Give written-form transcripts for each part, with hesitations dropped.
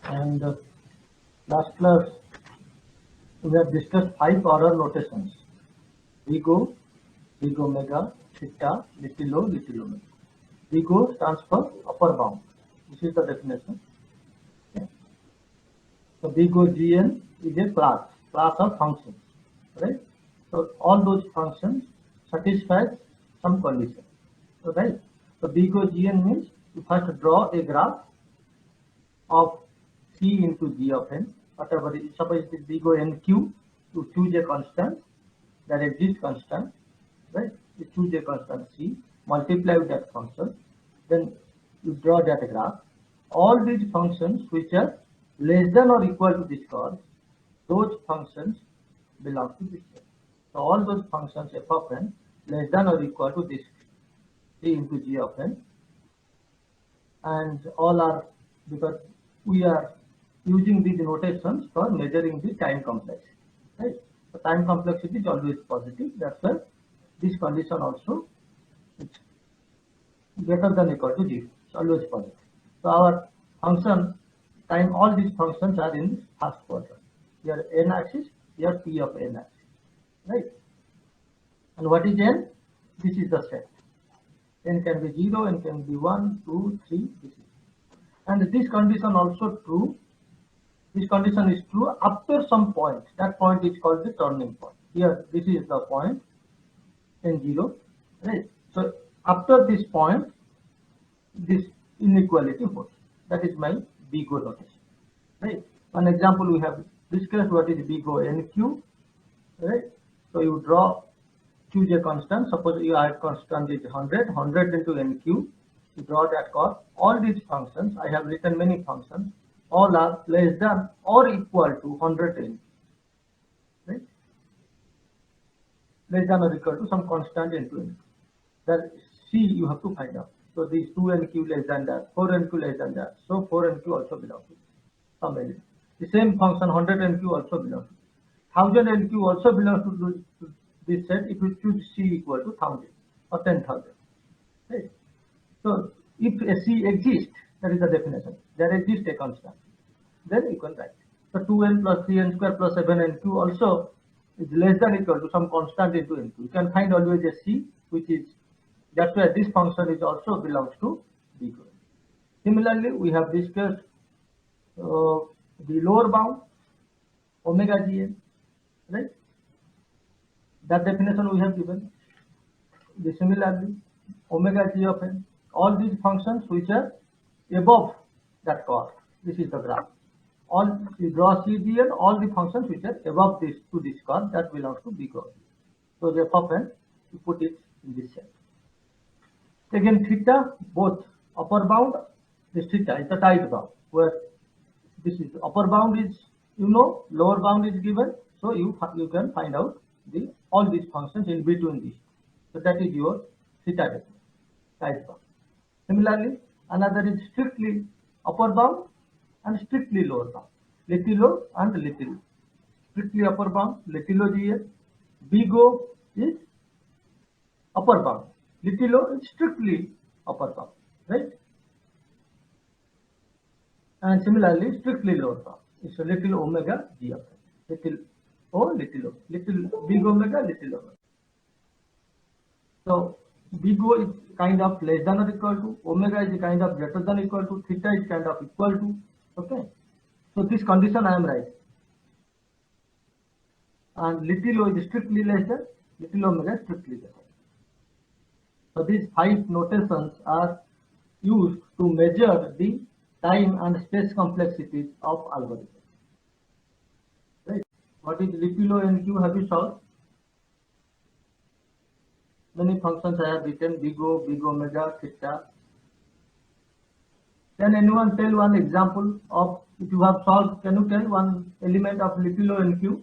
And last class we have discussed 5 order notations: big O, big omega, theta, little o, little omega. Big O stands for upper bound. This is the definition. Okay. So big O Gn is a class of functions, right? So all those functions satisfies some condition, right? So big O Gn means you first draw a graph of C into G of n, whatever. Suppose it is big O nq, you choose a constant, that exists constant, right? You choose a constant C, multiply with that function, then you draw that graph. All these functions which are less than or equal to this curve, those functions belong to this set. So all those functions f of n less than or equal to this C into G of n, and all are, because we are using these notations for measuring the time complexity, right? The time complexity is always positive. That's why this condition also is greater than equal to 0. It's always positive. So our function time, all these functions are in first quadrant. Here n axis, here p of n axis, right? And what is n? This is the set. N can be 0, n can be 1, 2, 3. This is. And this condition also true. This condition is true after some point. That point is called the turning point. Here, this is the point n0, right? So after this point, this inequality holds. That is my big O notation, right? One example we have discussed what is big O nq, right? So you choose a constant. Suppose your constant is 100 into nq. You draw that curve. All these functions, I have written many functions, all are less than or equal to 100 n, right? Less than or equal to some constant into n. That C you have to find out. So these 2 nq less than that, 4 nq less than that. So 4 nq also belongs to some element. The same function 100 nq also belongs to 1000 nq also belongs to this set if you choose C equal to 1000 or 10,000. Right? So if a C exists, that is the definition. There exists a constant. Then you can write. So 2n plus 3n square plus 7n2 also is less than equal to some constant into n2. You can find always a C, which is, that's why this function is also belongs to big O. Similarly, we have discussed the lower bound omega gn, right? That definition we have given. Similarly, omega g of n, all these functions which are above that curve. This is the graph. All you draw CGN, all the functions which are above this to this curve, that belongs to big O. So the f of n, you put it in this set. Again, theta, both upper bound, this theta is the tight bound, where this is upper bound is, lower bound is given, so you can find out all these functions in between these. So that is your theta tight bound. Similarly, another is strictly upper bound and strictly lower bound. Little o and little o. Strictly upper bound, little o gn. Big O is upper bound. Little o is strictly upper bound, right? And similarly, strictly lower bound. It's a little omega g of n. Little o, little big omega, little omega. So big O is kind of less than or equal to, omega is kind of greater than or equal to, theta is kind of equal to. Okay. So this condition I am writing. And little o is strictly less than, little omega is strictly less than. So these 5 notations are used to measure the time and space complexities of algorithms. Right? What is little o nq have you solved? Many functions I have written, big O, big omega, theta. Can anyone tell one example of, if you have solved, can you tell one element of little o nq?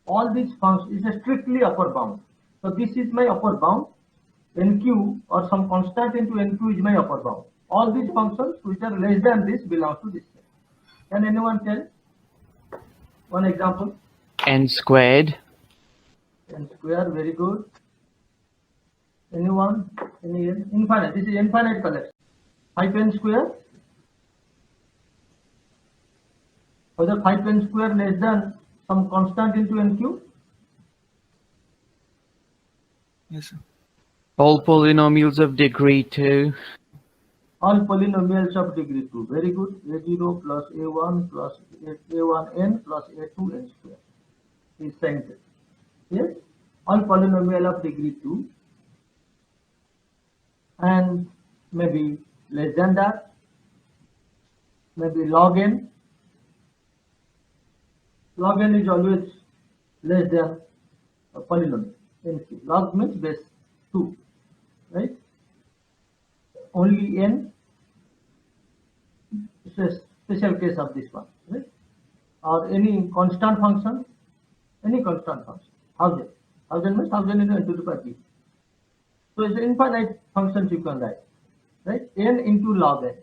All these functions is a strictly upper bound. So this is my upper bound. nq or some constant into nq is my upper bound. All these functions which are less than this belong to this set. Can anyone tell one example? N squared. N square, very good. Anyone? Any n? Infinite. This is infinite collection. 5n square. Whether 5n square less than some constant into n cube? Yes, sir. All polynomials of degree 2. All polynomials of degree 2. Very good. A0 plus a1 plus a1n plus a2n square is saying this. Yes? All polynomial of degree 2 and maybe less than that, maybe log n. Log n is always less than a polynomial. NQ. Log means base 2, right? Only n is a special case of this one, right? Or any constant function, any constant function. 1000. 1000 means 1000 into n to the power p. So it's infinite functions you can write, right? N into log n.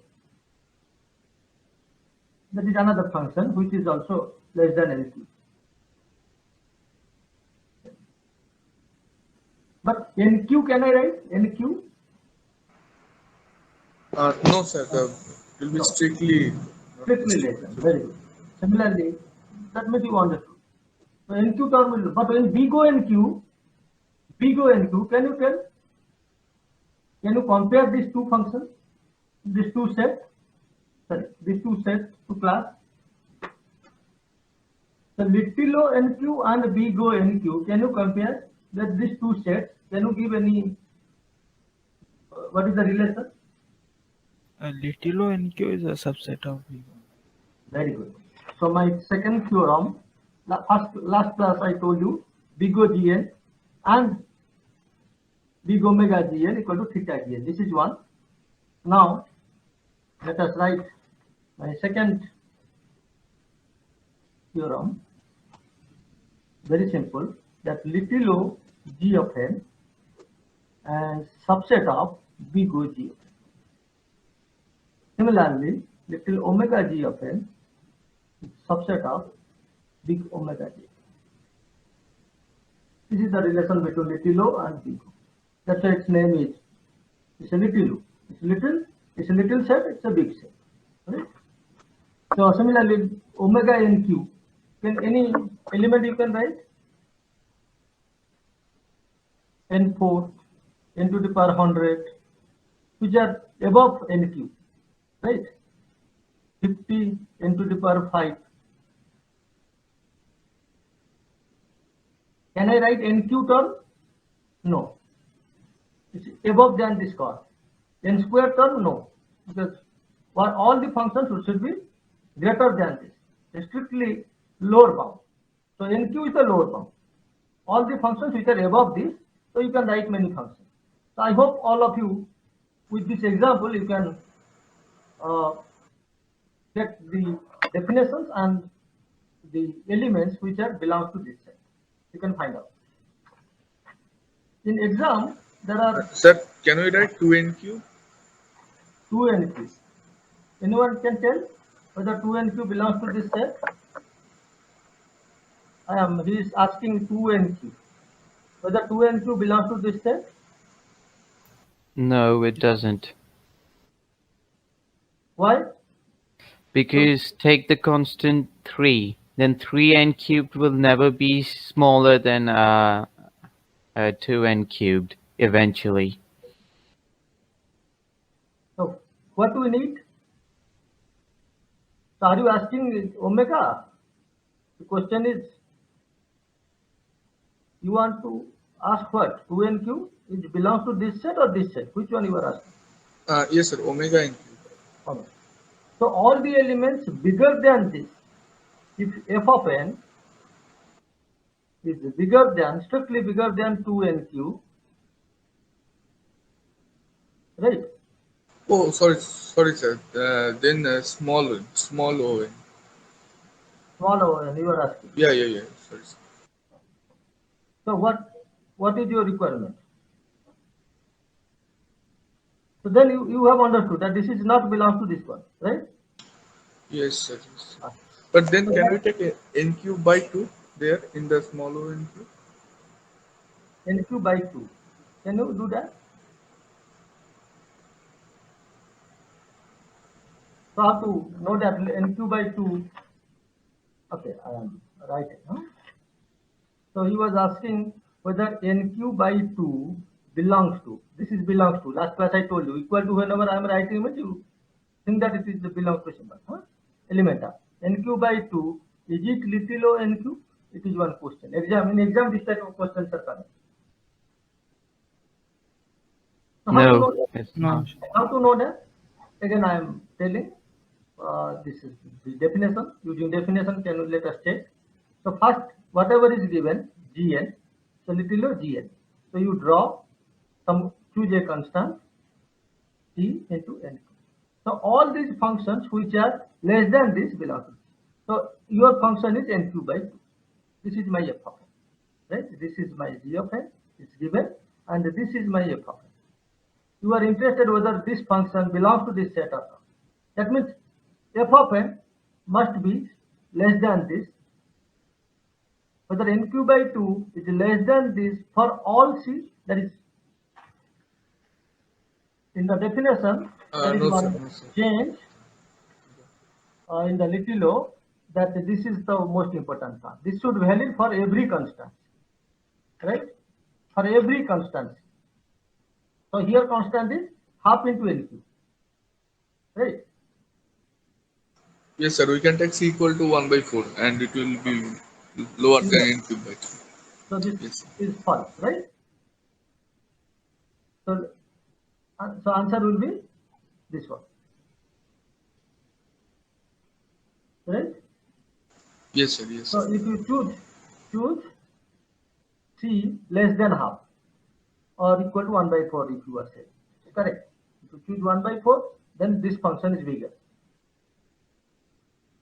That is another function which is also less than NQ. But NQ can I write? NQ? No, sir. It will be No. strictly Strictly less than. Very good. Similarly, that means you understood. So NQ term will, but when B go NQ, can you tell? Can you compare these two functions? These two sets? Sorry, these two sets to class? The little o NQ and B go NQ, can you compare that these two sets? Can you give any, what is the relation? little o NQ is a subset of V1. Very good. So my second theorem, last class I told you, big O Gn and big omega Gn equal to theta Gn. This is one. Now let us write my second theorem. Very simple. That little o G of n and subset of big O G of n. Similarly, little omega G of n subset of big omega G. This is the relation between little o and big O. That's why its name is. It's a little o. It's a little set. It's a big set. Right? So similarly, omega NQ. Can any element you can write? N4, n to the power 100, which are above NQ, right? 50, n to the power 5. Can I write NQ term? No. It's above than this cost. N square term? No. Because all the functions should be greater than this. It's strictly lower bound. So NQ is the lower bound. All the functions which are above this, so you can write many functions. So I hope all of you, with this example, you can get the definitions and the elements which are belongs to this set. You can find out. In exam, there are Sir, can we write 2NQ? 2NQ. Anyone can tell whether 2NQ belongs to this set? He is asking 2NQ. Whether 2NQ belongs to this set? No, it doesn't. Why? Because take the constant 3, then 3n cubed will never be smaller than 2n cubed eventually. So what do we need? So are you asking omega? The question is, you want to ask what? 2NQ? It belongs to this set or this set? Which one you are asking? Yes, sir. Omega NQ. Okay. So all the elements bigger than this, if f of n is bigger than, strictly bigger than 2NQ, right? Oh, sorry, sir. Then small o n. Small o n you are asking. Yeah. Sorry, sir. So what is your requirement? So then you have understood that this is not belongs to this one, right? Yes, sir. But then can we take NQ by 2 there in the small o NQ? NQ by 2. Can you do that? So I have to know that NQ by 2. Okay, I am writing. Huh? So he was asking whether NQ by 2 belongs to. This is belongs to. Last class I told you. Equal to whenever I am writing image, you think that it is the belongs to symbol. Huh? Elemental. NQ by 2. Is it little o NQ? It is one question. In exam, this type of questions are coming. So how to No, know that? it's No. not. How to know that? Again, I am telling. This is the definition. Using definition, can you let us check? So first, whatever is given, Gn, so little o Gn. So you draw some, choose a constant T into N. So all these functions which are less than this belong to. So your function is NQ by 2. This is my f of n. Right? This is my g of n. It's given, and this is my f of n. You are interested whether this function belongs to this set or not. That means f of n must be less than this. Whether NQ by 2 is less than this for all C, that is in the definition, there is No, sir. one No, sir. change in the little o, that this is the most important part. This should valid for every constant, right? For every constant. So here constant is half into NQ, right? Yes, sir. We can take C equal to 1 by 4, and it will be lower than N cube by 2. So this Yes, sir. is false, right? So, so answer will be this one, right? Yes, sir. Yes, So sir. if you choose C less than half or equal to 1 by 4, if you are saying, correct. If you choose 1 by 4, then this function is bigger.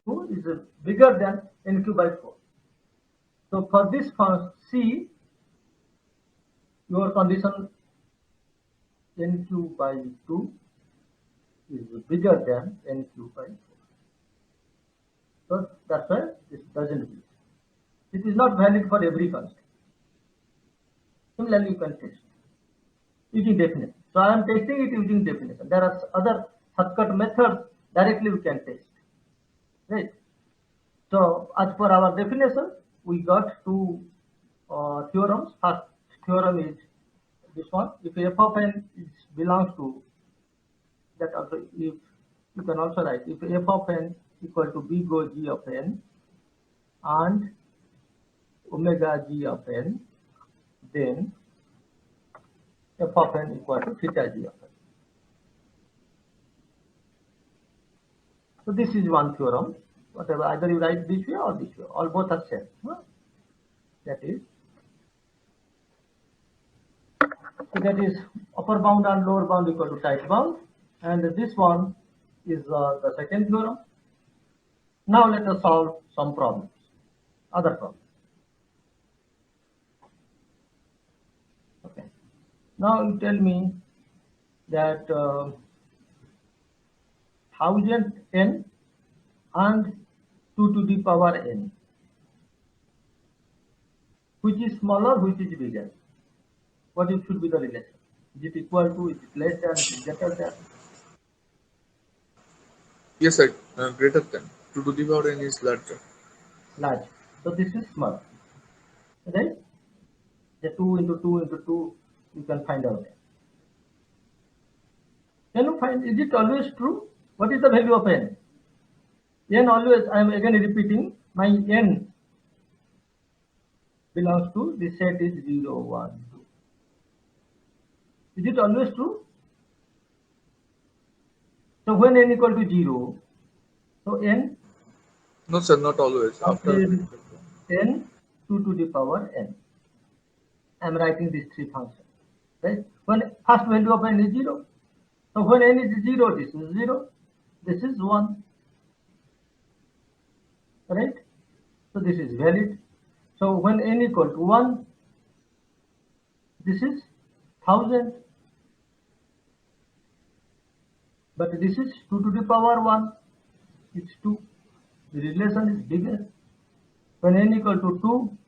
2 is bigger than NQ by 4. So for this function C, your condition NQ by 2 is bigger than NQ by 4. So that's why this doesn't meet. It is not valid for every constant. Similarly, you can test using definition. So I am testing it using definition. There are other shortcut methods directly we can test. Right. So as per our definition, we got two theorems. First theorem is this one. If f of n belongs to that, also if you can also write if f of n equal to b go g of n and omega g of n, then f of n equal to theta g of n. So this is one theorem. Whatever, either you write this way or this way, all both are same. That is, so that is upper bound and lower bound equal to tight bound, and this one is the second theorem. Now let us solve some problems, other problems. Okay. Now you tell me that 1000 n and 2 to the power n, which is smaller, which is bigger? What it should be the relation? Is it equal to, is it less than, is it greater than? Yes, sir. Greater than 2 to the power n is larger. Large. So this is small, right? The 2 into 2 into 2, you can find out. Can you find, is it always true? What is the value of n? N always, I am again repeating, my n belongs to, this set is 0, 1, 2. Is it always true? So when n equal to 0, so n, No, sir. Not always. After n 2 to the power n. I am writing these three functions, right? When first value of n is 0, so when n is 0, this is 0, this is 1, right? So this is valid. So when n equal to 1, this is 1000, but this is 2 to the power 1, it's 2. The relation is bigger. When n equal to 2,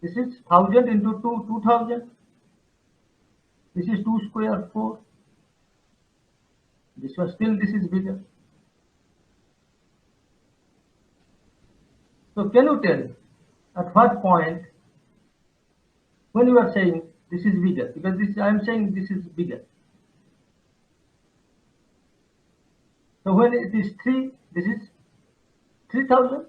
This is 1000 into 2, 2000. This is 2 square, 4. This one still, this is bigger. So can you tell at what point when you are saying this is bigger? Because this I am saying this is bigger. So when it is 3, this is 3000.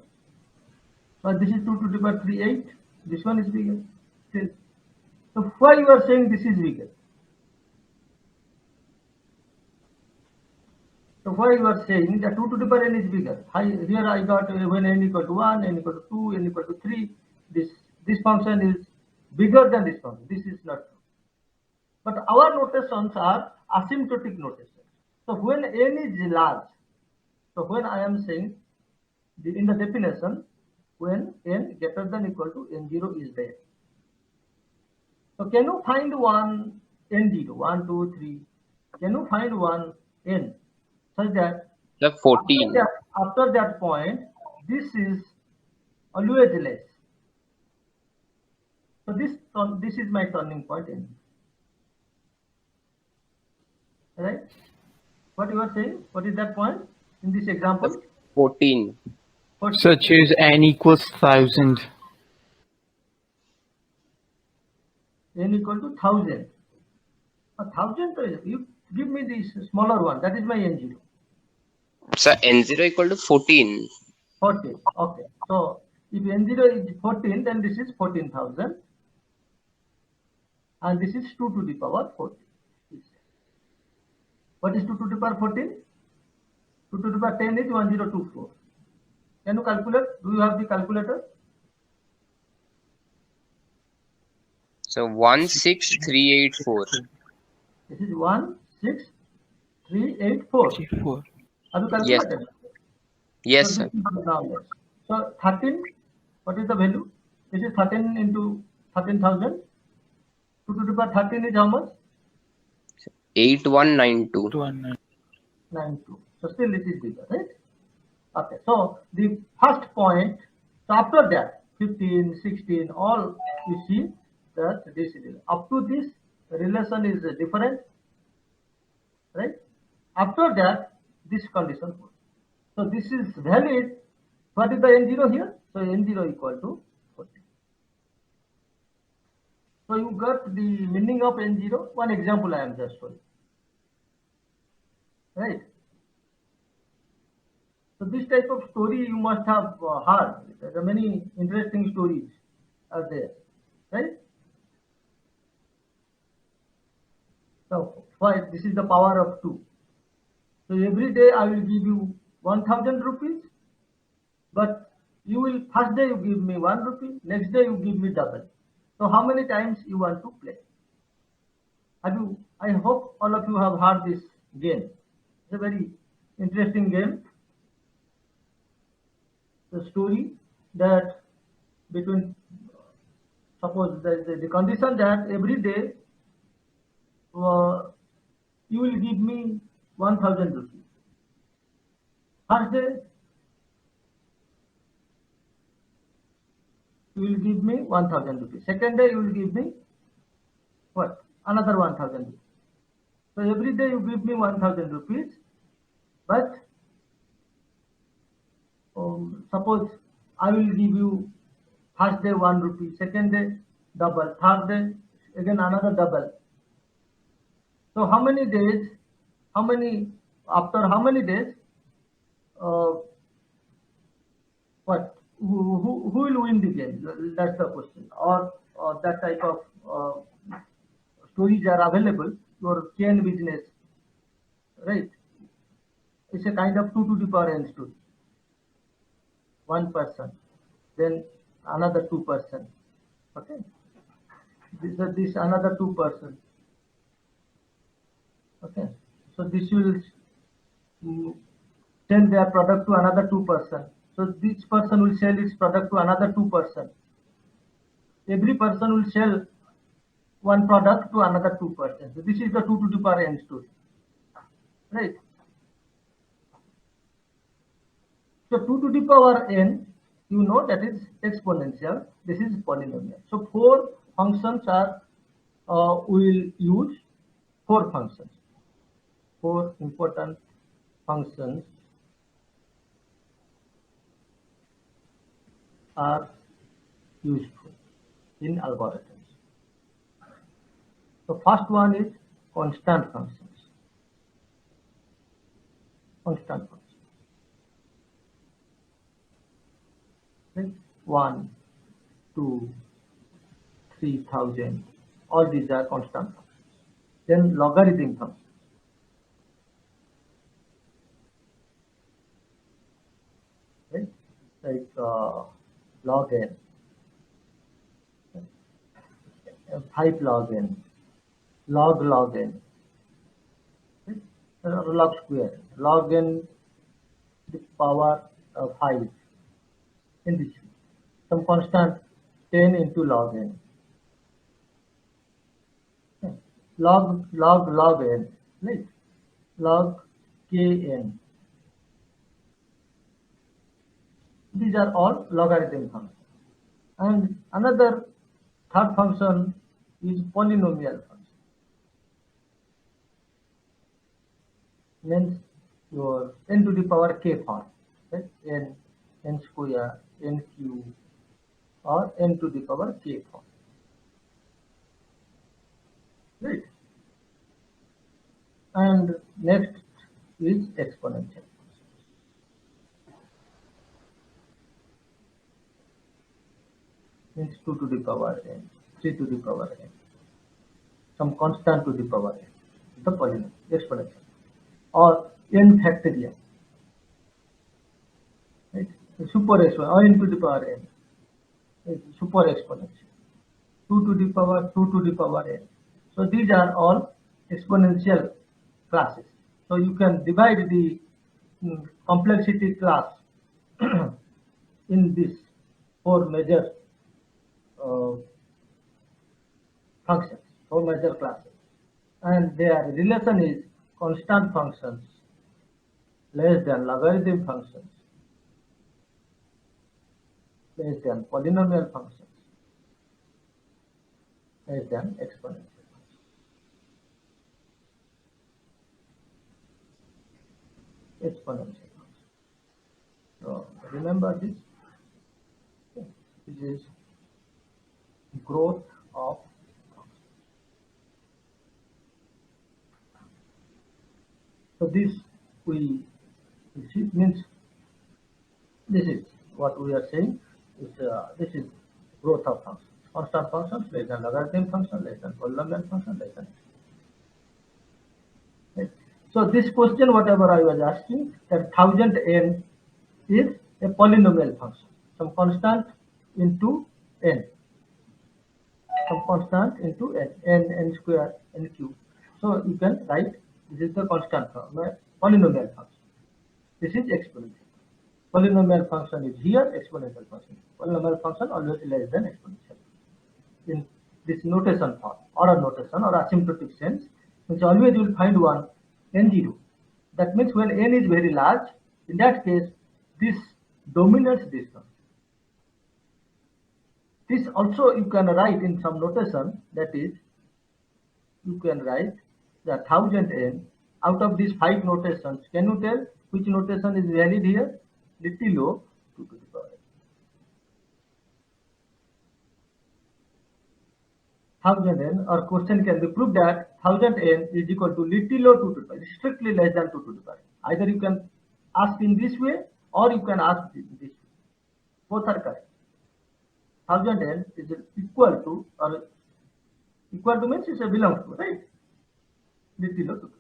But this is 2 to the power 3, 8. This one is bigger. Still. So why you are saying this is bigger? So why you are saying that 2 to the power n is bigger? Here I got when n equal to 1, n equal to 2, n equal to 3. This function is bigger than this function. This is not true. But our notations are asymptotic notations. So when n is large, so when I am saying in the definition, when n greater than equal to n0 is there. So can you find one n0, 1, 2, 3? Can you find one n such that The 14. after that point, this is always less. So this is my turning point n. Right? What you are saying? What is that point in this example? 14. So choose n equals 1000. N equal to 1000. 1000, you give me this smaller one. That is my n0. So n0 equal to 14. 14. Okay. So if n0 is 14, then this is 14,000. And this is 2 to the power 14. What is 2 to the power 14? 2 to the power 10 is 1024. Can you calculate? Do you have the calculator? So 16384. This is 16384. 54. Have you Yes. calculated? Yes, So sir. this is now less. So 13, what is the value? This is 13 into 13,000. 2 to the power 13 is how much? 8192. 92. So still it is bigger, right? Okay. So the first point, so after that, 15, 16, all you see that this is up to this relation is different, right? After that, this condition holds. So this is valid. What is the n0 here? So n0 equal to 40. So you got the meaning of n0. One example I am just showing. Right. So this type of story you must have heard. There are many interesting stories are there, right? So why this is the power of 2. So every day I will give you 1000 rupees, but you will first day you give me 1 rupee, next day you give me double. So how many times you want to play? I hope all of you have heard this game. It's a very interesting game. The story that between, suppose the condition that every day you will give me 1000 rupees. First day you will give me 1000 rupees. Second day you will give me what? Another 1000 rupees. So every day you give me 1000 rupees, but suppose I will give you first day 1 rupee, second day double, third day again another double. So how many days? After how many days? What? Who will win the game? That's the question. Or that type of stories are available. Your chain business, right? It's a kind of 2 to the power n story. One person, then another 2%. Okay, this another 2%. Okay, so this will sell their product to another 2%. So this person will sell its product to another 2%. Every person will sell one product to another 2%. So this is the 2 to the power n story, right? So 2 to the power n you know that is exponential, this is polynomial. So 4 functions are, will use 4 functions. 4 important functions are useful in algorithms. The first one is constant functions. Constant functions. Right? 1, 2, 3,000. All these are constant functions. Then logarithm functions. Right? Like log n, 5 log n, log n, right? Log square, log n the power 5 in this. Some constant 10 into log n. Log n, right? Log kn. These are all logarithm functions. And another third function is polynomial function. Means your n to the power k form, right? n square, n cube, or n to the power k form. Right? And next is exponential. Means 2 to the power n, 3 to the power n, some constant to the power n, the polynomial, exponential, or n factorial, right? Super exponential, or n to the power n, super exponential, 2 to the power 2 to the power n. So these are all exponential classes. So you can divide the complexity class in this 4 major functions, 4 major classes, and their relation is constant functions less than logarithm functions less than polynomial functions less than exponential functions. Exponential functions. So remember this. This is growth of functions. So this we see means this is what we are saying is this is growth of functions. Constant functions less than logarithm function less than polynomial function less than. Right? So this question whatever I was asking, that 1000n is a polynomial function, some constant into n, some constant into n square, n cube. So you can write this is the constant function, polynomial function. This is exponential. Polynomial function is here, exponential function. Polynomial function always less than exponential. In this notation form, order notation or asymptotic sense, means always you will find one n0. That means when n is very large, in that case, this dominates this one. This also you can write in some notation, that is, you can write the 1000n out of these 5 notations. Can you tell which notation is valid here? Little o 2 to the power n. 1000n, or question can be proved that 1000n is equal to little o 2 to the power, strictly less than 2 to the power. Either you can ask in this way or you can ask in this way. Both are correct. 1000n is equal to, or equal to means it belongs to, right? Little o 2 to the power.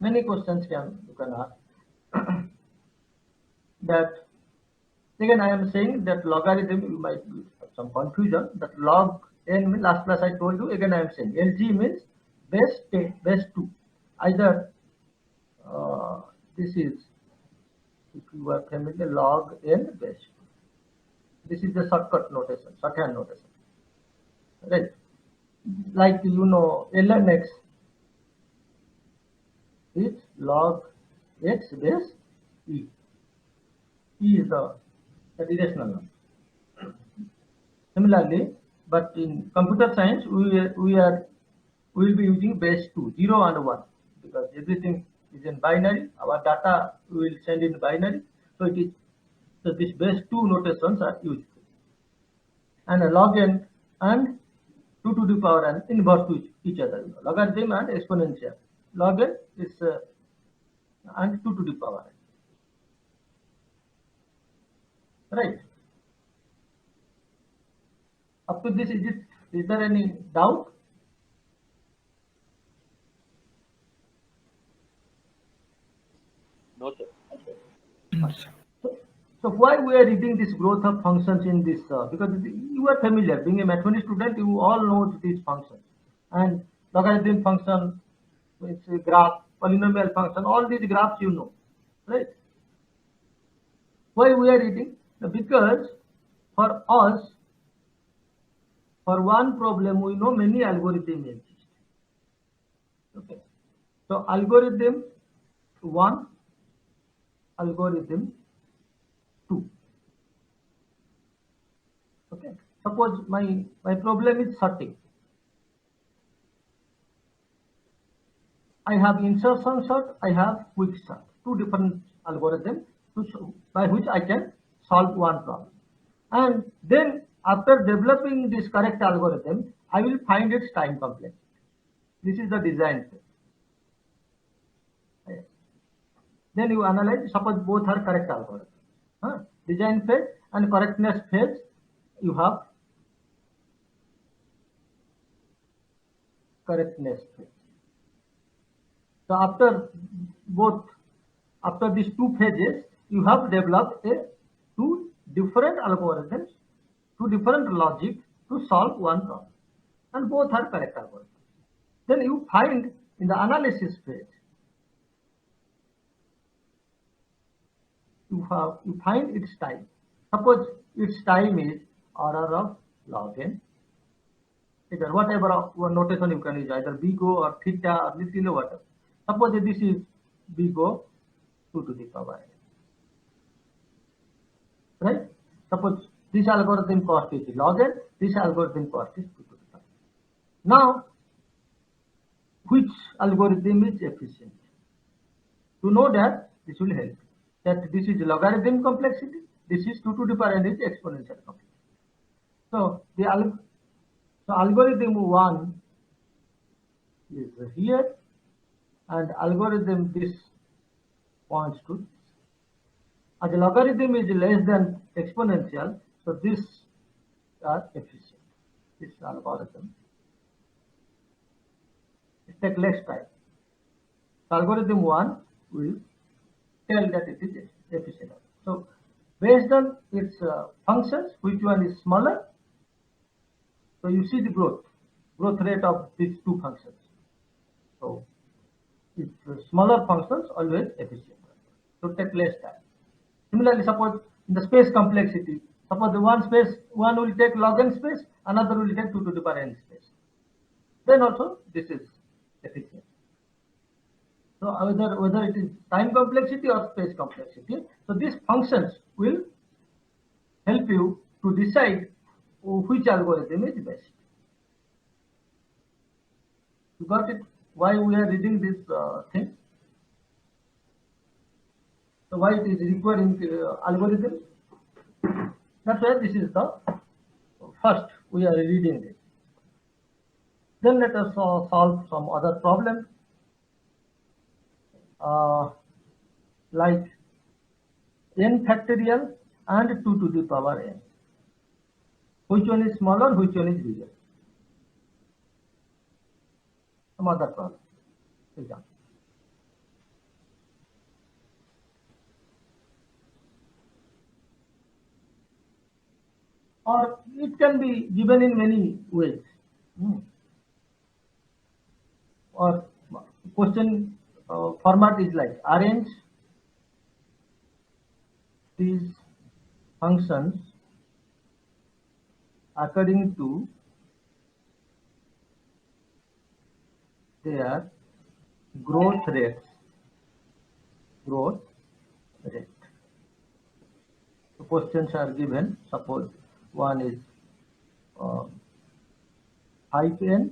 Many questions you can ask. That again I am saying that logarithm, you might have some confusion, that log n means, last class I told you, again I am saying LG means base 10, base 2. Either this is, if you are familiar, log n base 2. This is the shortcut notation, shorthand notation, right? Like you know, ln x is log x base e. E is the that irrational number. Similarly, but in computer science, we will be using base 2, 0 and 1, because everything is in binary. Our data we will send in binary, so it is so this base 2 notations are useful. And a log n and 2 to the power n inverse to each other. Logarithm and exponential. Log n is and 2 to the power n. Right. Up to this, is there any doubt? No, sir. So why we are reading this growth of functions in this? Because you are familiar, being a mathematics student, you all know these functions. And logarithm function, it's a graph, polynomial function, all these graphs you know, right? Why we are reading? Because for us, for one problem, we know many algorithms exist. Okay. So algorithm 1, algorithm 2. Okay. Suppose my problem is sorting. I have insertion sort, I have quick sort, two different algorithms by which I can solve one problem. And then after developing this correct algorithm, I will find its time complexity. This is the design phase. Then you analyze, suppose both are correct algorithms. Design phase and correctness phase, you have correctness phase. So after these two phases, you have developed two different algorithms, two different logic to solve one problem, and both are correct algorithms. Then you find in the analysis phase, you find its time. Suppose its time is order of log n. Either whatever notation you can use, either big O or theta or little o, whatever. Suppose this is big O 2 to the power n. Right? Suppose this algorithm cost is log n, this algorithm cost is 2 to the power. Now, which algorithm is efficient? To know that, this will help. That this is logarithm complexity, this is 2 to the power n is exponential complexity. So the algorithm 1 is here, and algorithm this points to this. As the logarithm is less than exponential, so this are efficient. This algorithm it takes less time. So algorithm 1 will tell that it is efficient. So based on its functions, which one is smaller? So you see the growth rate of these two functions. So it's smaller functions always efficient. So take less time. Similarly, suppose in the space complexity, suppose the one will take log n space, another will take 2 to the power n space. Then also this is efficient. So whether it is time complexity or space complexity, so these functions will help you to decide which algorithm is best. You got it? Why we are reading this thing? So why it is required in algorithm? That's why this is the first we are reading this. Then let us solve some other problem. Like n factorial and 2 to the power n. Which one is smaller, which one is bigger? Some other problem. Example. Or it can be given in many ways. Or question format is like arrange these functions according to their growth rate. The questions are given. Suppose one is 5n,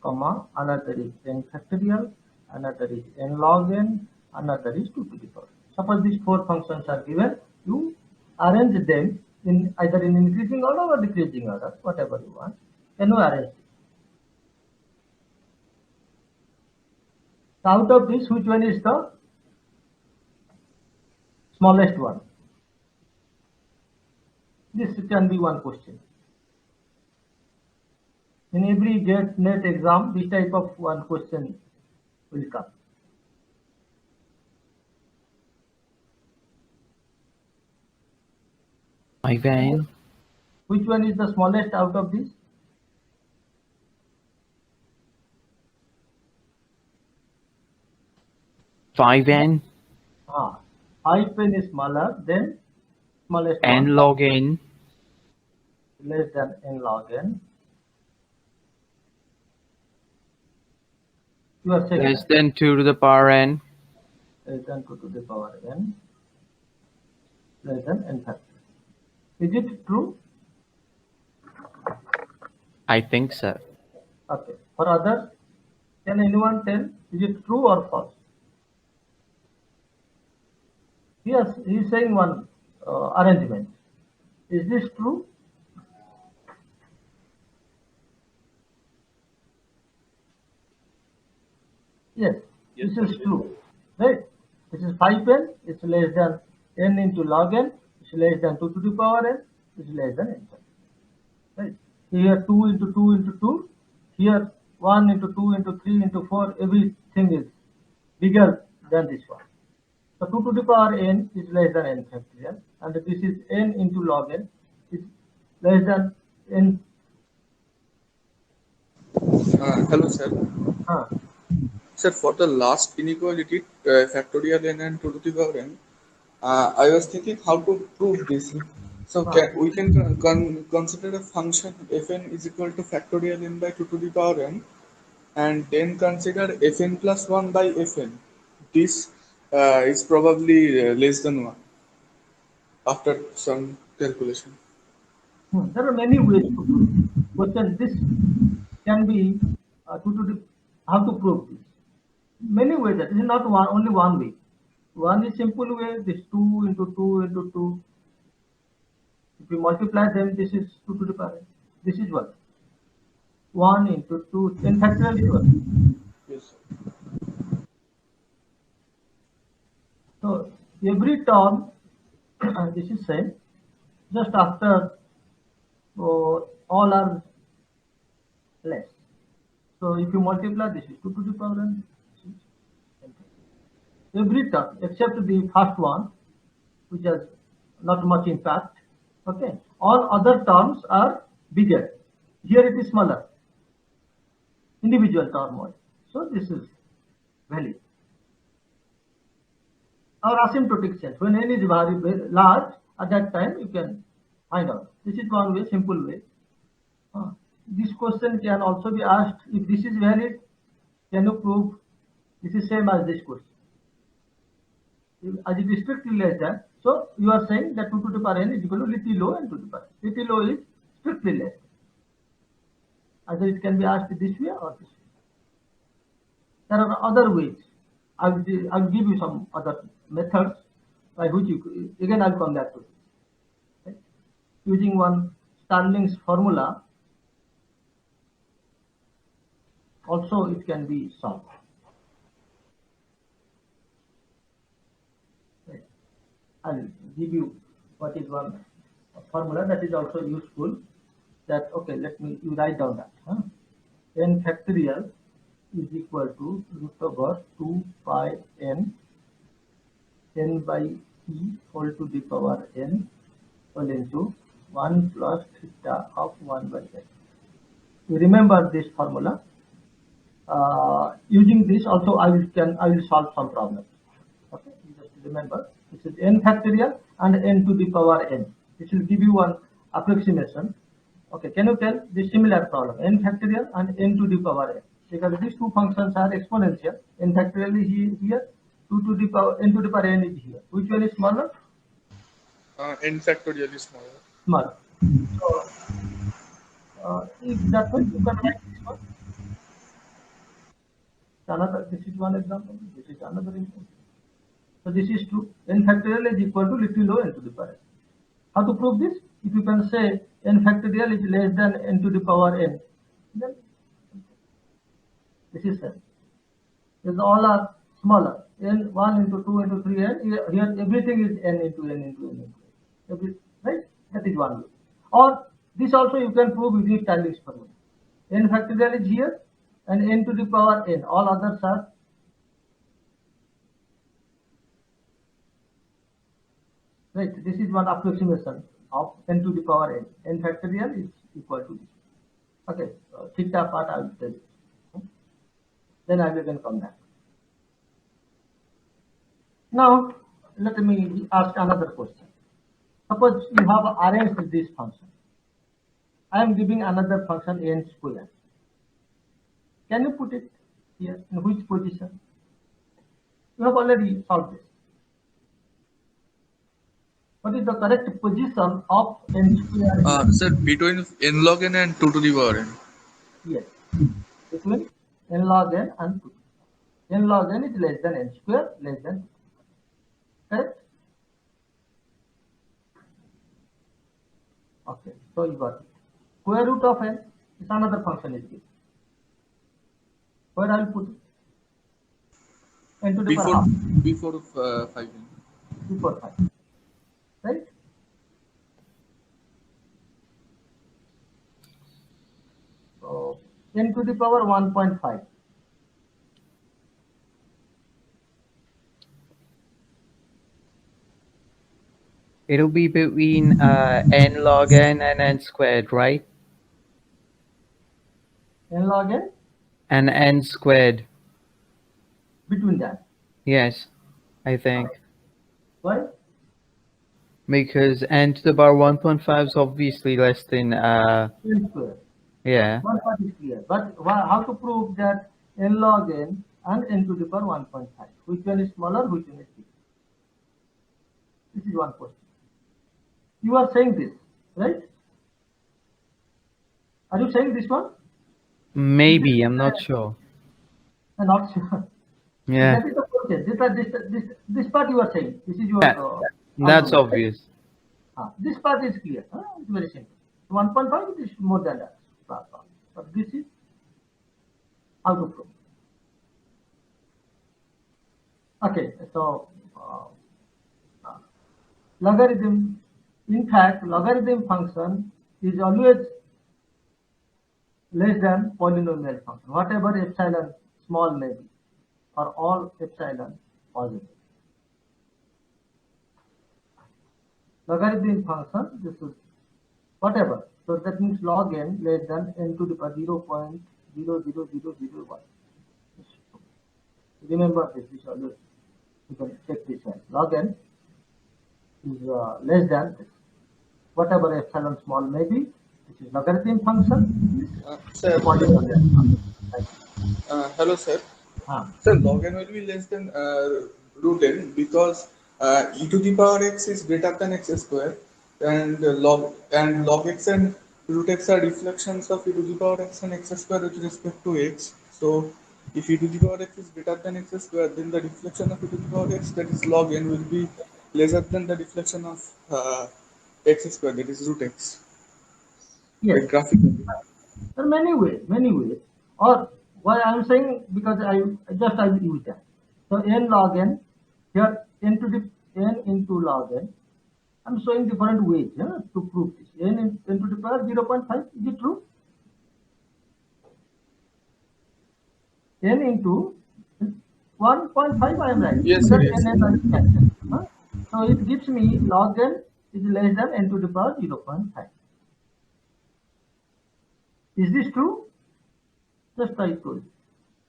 comma, another is n factorial, another is n log n, another is 2 to the power. Suppose these four functions are given, you arrange them in either in increasing order or decreasing order, whatever you want. Can you arrange it? So out of this, which one is the smallest one? This can be one question. In every net exam, this type of one question will come. Ivan, Which one is the smallest out of this? five n, 5n is smaller than smallest n one, log n, less than n log n. You are saying less than 2 to the power n. less than 2 to the power n, less than n factor. Is it true? I think so. Okay. For others, can anyone tell, is it true or false? Yes, he is saying one arrangement. Is this true? Yes, this is true. Right? This is 5n, it's less than n into log n, it's less than 2 to the power n, it's less than n. Right? Here 2 into 2 into 2, here 1 into 2 into 3 into 4, everything is bigger than this one. So 2 to the power n is less than n factorial, and this is n into log n is less than n. Hello, sir. Uh, Sir, for the last inequality, factorial n and 2 to the power n, I was thinking how to prove this. So we can consider a function fn is equal to factorial n by 2 to the power n, and then consider fn plus 1 by fn. This is probably less than 1 after some calculation. There are many ways to prove this. Question this can be how to prove this. Many ways. That is not one, only one way. One is simple way. This 2 into 2 into 2. If you multiply them, this is 2 to the power n. This is what? 1 into 2. n factorial is what? Yes, sir. So every term, this is same. Just after all are less. So if you multiply, this is 2 to the power n. Every term except the first one, which has not much impact. Okay, all other terms are bigger. Here it is smaller. Individual term wise. So this is valid. Or asymptotic sense. When n is very large, at that time you can find out. This is one way, simple way. This question can also be asked, if this is valid, can you prove this is same as this question? As it is strictly less than, so you are saying that 2 to the power n is equal to little low and 2 to the power. Little low is strictly less. Either it can be asked this way or this way. There are other ways. I'll give you some other methods by which you, again I'll come back to this. Right? Using one Stirling's formula, also it can be solved. Right? I'll give you what is one formula that is also useful. That okay, let me you write down that. N factorial is equal to root over 2 pi n by e whole to the power n whole into 1 plus theta of 1 by n. You remember this formula. Using this also I will solve some problems. Okay, you just remember this is n factorial and n to the power n. This will give you one approximation. Okay, can you tell this similar problem n factorial and n to the power n? Because these two functions are exponential. N factorial is here, 2 to the power n to the power n is here. Which one is smaller? n factorial is smaller. Small. So, if that way, you can write this one. Another, this is one example. This is another example. So this is true. N factorial is equal to little o n to the power n. How to prove this? If you can say n factorial is less than n to the power n, then this is n. These all are smaller. N 1 into 2 into 3 n. Here everything is n into n into n into n. Right? That is one way. Or this also you can prove using Standish formula. N factorial is here and n to the power n. All others are right. This is one approximation of n to the power n. N factorial is equal to this. Okay, theta part I will tell you. Then I will again come back. Now let me ask another question. Suppose you have arranged this function. I am giving another function n square. Can you put it here? In which position? You have already solved this. What is the correct position of n square? Sir, between n log n and 2 to the power n. Yes, between n log n and 2. N log n is less than n square, less than 2. Correct? Okay, so you got it. Square root of n is another function is given. Where I will put it? N to the power half. Before 5n. Before 5. Right? So n to the power 1.5. It'll be between n log n and n squared, right? N log n And n squared. between that. Yes, I think. Why? Because n to the power 1.5 is obviously less than, N square. yeah. One part is clear. But how to prove that n log n and n to the power 1.5? Which one is smaller? Which one is bigger? This is one question. You are saying this, right? Are you saying this one? Maybe, I'm not sure. I'm not sure. Yeah, That is the question. This part you are saying. This is your. that's argument, right? obvious. This part is clear. It's very simple. 1.5 is more than that. But this is how to prove. Okay, so logarithm. In fact, logarithm function is always less than polynomial function, whatever epsilon small may be, or all epsilon positive. Logarithm function, this is whatever. So that means log n less than n to the power 0.00001. Remember this is always, you can check this one. Log n is less than this. Whatever epsilon small may be, this is logarithm function. Sir, Polynomial function. Right. hello, sir. Ah. Sir, log n will be less than root n because e to the power x is greater than x square, and log x and root x are reflections of e to the power x and x square with respect to x. So, if e to the power x is greater than x square, then the reflection of e to the power x, that is log n, will be lesser than the reflection of x square, that is root x. Yes. Like graphically. There are many ways. Or what I am saying, because I will use that. So n log n, here n to the n into log n. I'm showing different ways to prove this. N to the power 0.5, is it true? N into 1.5, I am right. Yes, Because yes. n is cancelled. So it gives me log n is less than n to the power 0.5. Is this true? Just I told you.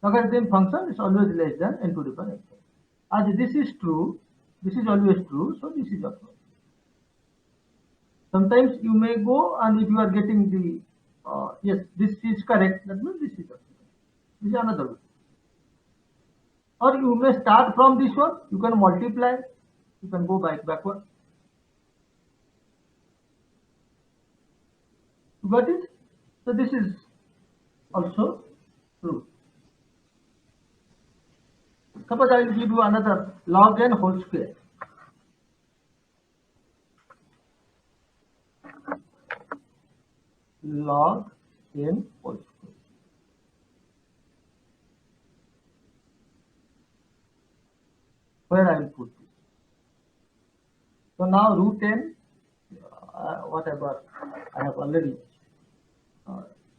Logarithm function is always less than n to the power n. As this is true, this is always true, so this is also. Sometimes you may go, and if you are getting the yes, this is correct, that means this is also. This is another way. Or you may start from this one, you can multiply, you can go backward. You got it? So this is also true. Suppose I will give you another log n whole square. Log n whole square. Where I will put this? So now root n, whatever I have already.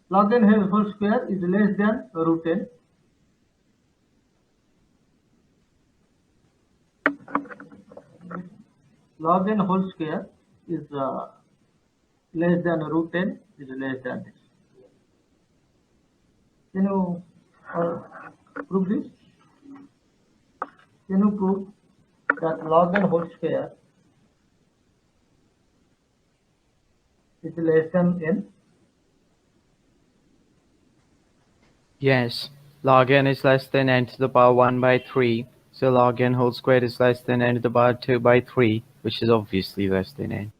Log n whole square is less than root n. Log n whole square is less than root n is less than this. Can you prove this? Can you prove that log n whole square is less than n? Yes, log n is less than n to the power 1 by 3. So log n whole squared is less than n to the power 2 by 3, which is obviously less than n.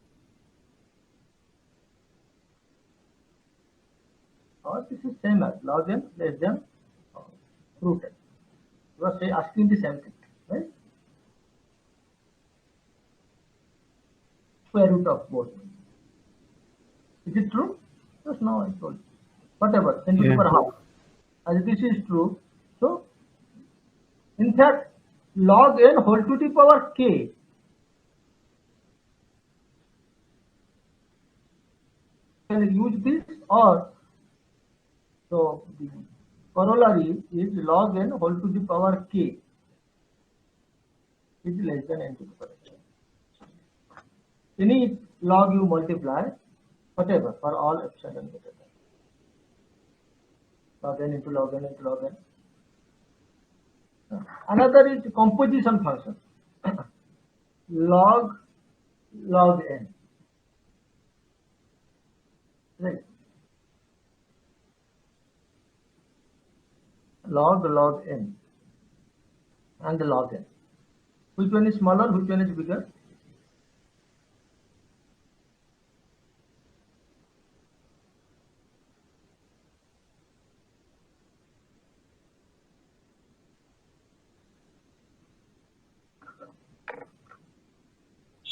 Or this is same as log n less than root n. You are asking the same thing, right? Square root of both. Is it true? Just now I told you. Whatever, 10 to the Yeah. power half. As this is true, so in fact, log n whole to the power k can use this, or so the corollary is log n whole to the power k is less than n to the power k. Any log you multiply, whatever, for all epsilon greater than log n into log n into log n. Another is composition function. log n, right? Log n and log n. Which one is smaller? Which one is bigger?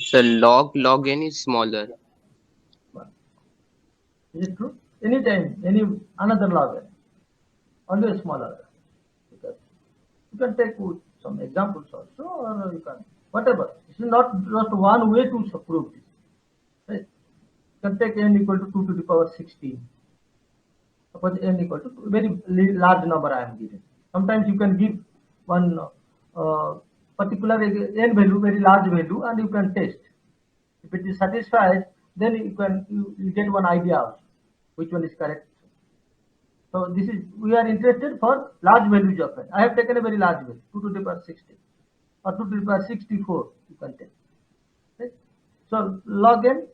So log n is smaller. Is it true? Anytime, another log n, always smaller. Because you can take some examples also, or you can whatever. This is not just one way to prove this. Right? You can take n equal to 2 to the power 16. Suppose n equal to very large number I am giving. Sometimes you can give one particular n value, very large value, and you can test. If it is satisfied, then you get one idea also which one is correct. So this is, we are interested for large values of n. I have taken a very large value, 2 to the power 16 or 2 to the power 64. You can take. Right? So log n,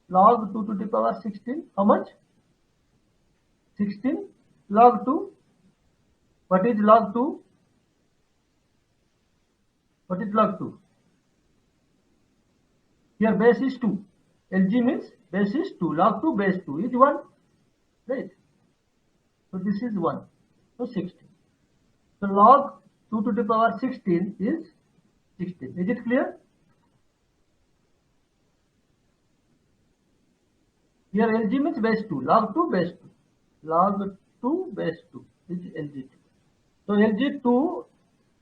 log 2 to the power 16. How much? 16 log 2. What is log 2? What is log 2? Here base is 2. LG means base is 2. Log 2 base 2 is 1. Right? So this is 1. So 16. So log 2 to the power 16 is 16. Is it clear? Here LG means base 2. Log 2 base 2. Log 2 base 2 is LG2. So LG2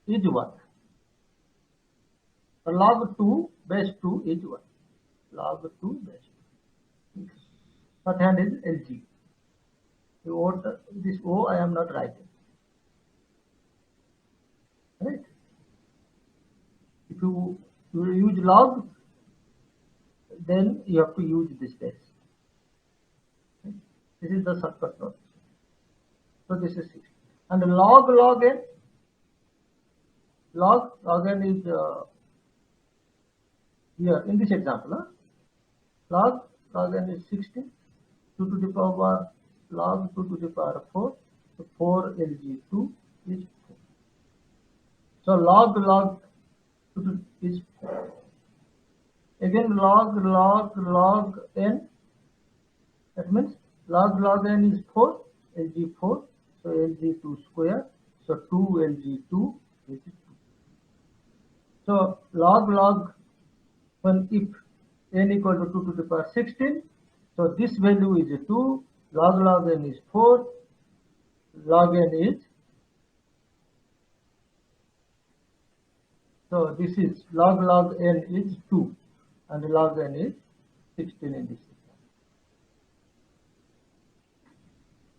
is 1. So log 2 base 2 is 1. Log 2 base 2. What hand is LG? This O I am not writing. Right? If you use log, then you have to use this base. Right? This is the shortcut note. So this is 6. And log n, log n is here in this example. Log n is 16. 2 to the power log 2 to the power 4. So 4 LG2 is 4. So log 2 is 4. Again log n That means log n is 4, Lg 4, so Lg 2 square, so 2 Lg 2 is 2. So log when if n equal to 2 to the power 16, so this value is 2, log n is 4, log n is, so this is log n is 2 and log n is 16 in this system.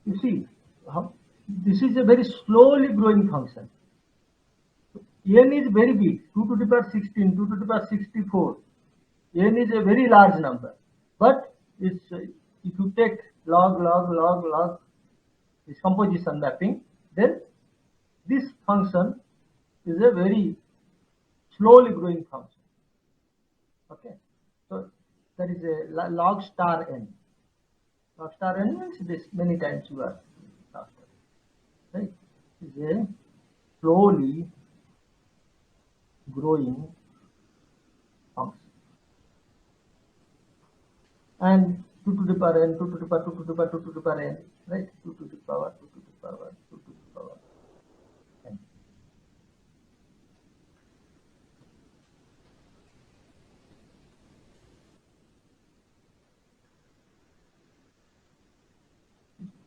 You see, this is a very slowly growing function. N is very big, 2 to the power 16, 2 to the power 64. N is a very large number, but it's, if you take log this composition mapping, then this function is a very slowly growing function. Okay, so that is a log star n. Log star n means this many times you are faster, right? Is a slowly growing function. And 2 to the power n, 2 to the power 2 to the power 2 to the power n, right? 2 to the power 2 to the power 2 to the power n.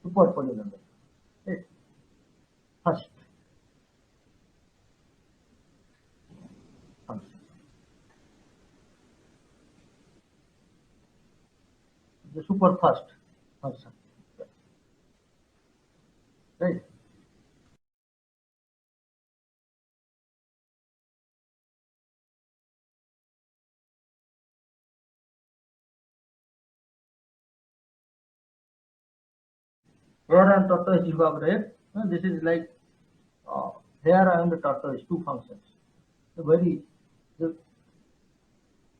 Super polynomial, right? First function. The super first function, right? Hare and tortoise you have read. This is like hare and tortoise, two functions. The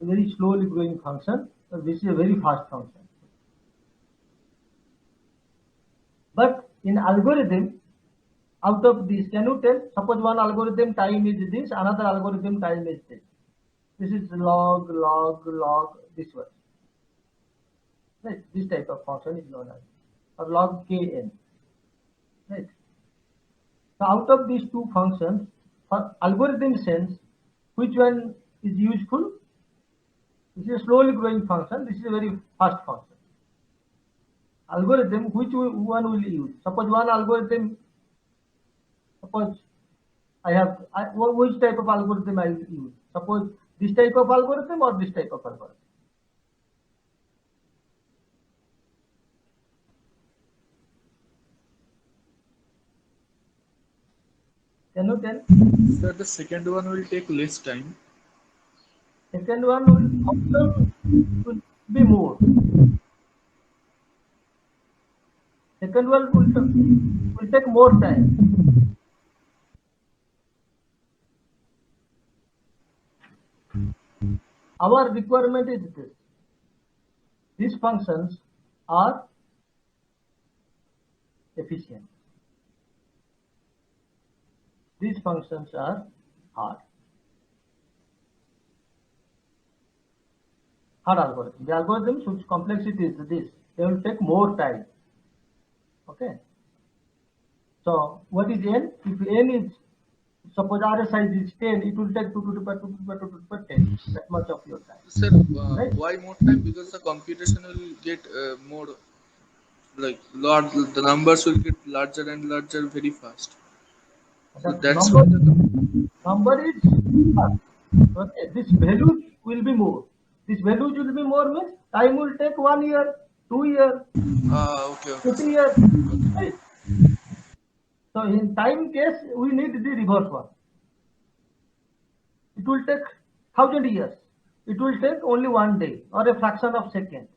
very slowly growing function. This is a very fast function. But in algorithm, out of this, can you tell? Suppose one algorithm time is this, another algorithm time is this. This is log, this one. Right? This type of function is known as, or log kn. Right? So out of these two functions, for algorithm sense, which one is useful? This is a slowly growing function. This is a very fast function. Algorithm, which one will use? Suppose one algorithm, suppose which type of algorithm I will use? Suppose this type of algorithm or this type of algorithm? Can you tell? Sir, the second one will take less time. Second one will be more. Second one will take more time. Our requirement is this. These functions are efficient. These functions are hard. Hard algorithm. The algorithms whose complexity is this, they will take more time. Okay. So what is n? If n is, suppose RS size is 10, it will take 2 to the power 2 to the power 2 to the power 10. That much of your time. Sir, Right? why more time? Because the computation will get more, like the numbers will get larger and larger very fast. So The that's why number is fast. Okay. This value will be more. This values will be more means time will take 1 year, 2 years, okay. 50 years. Right? So in time case, we need the reverse one. It will take 1,000 years. It will take only 1 day or a fraction of second.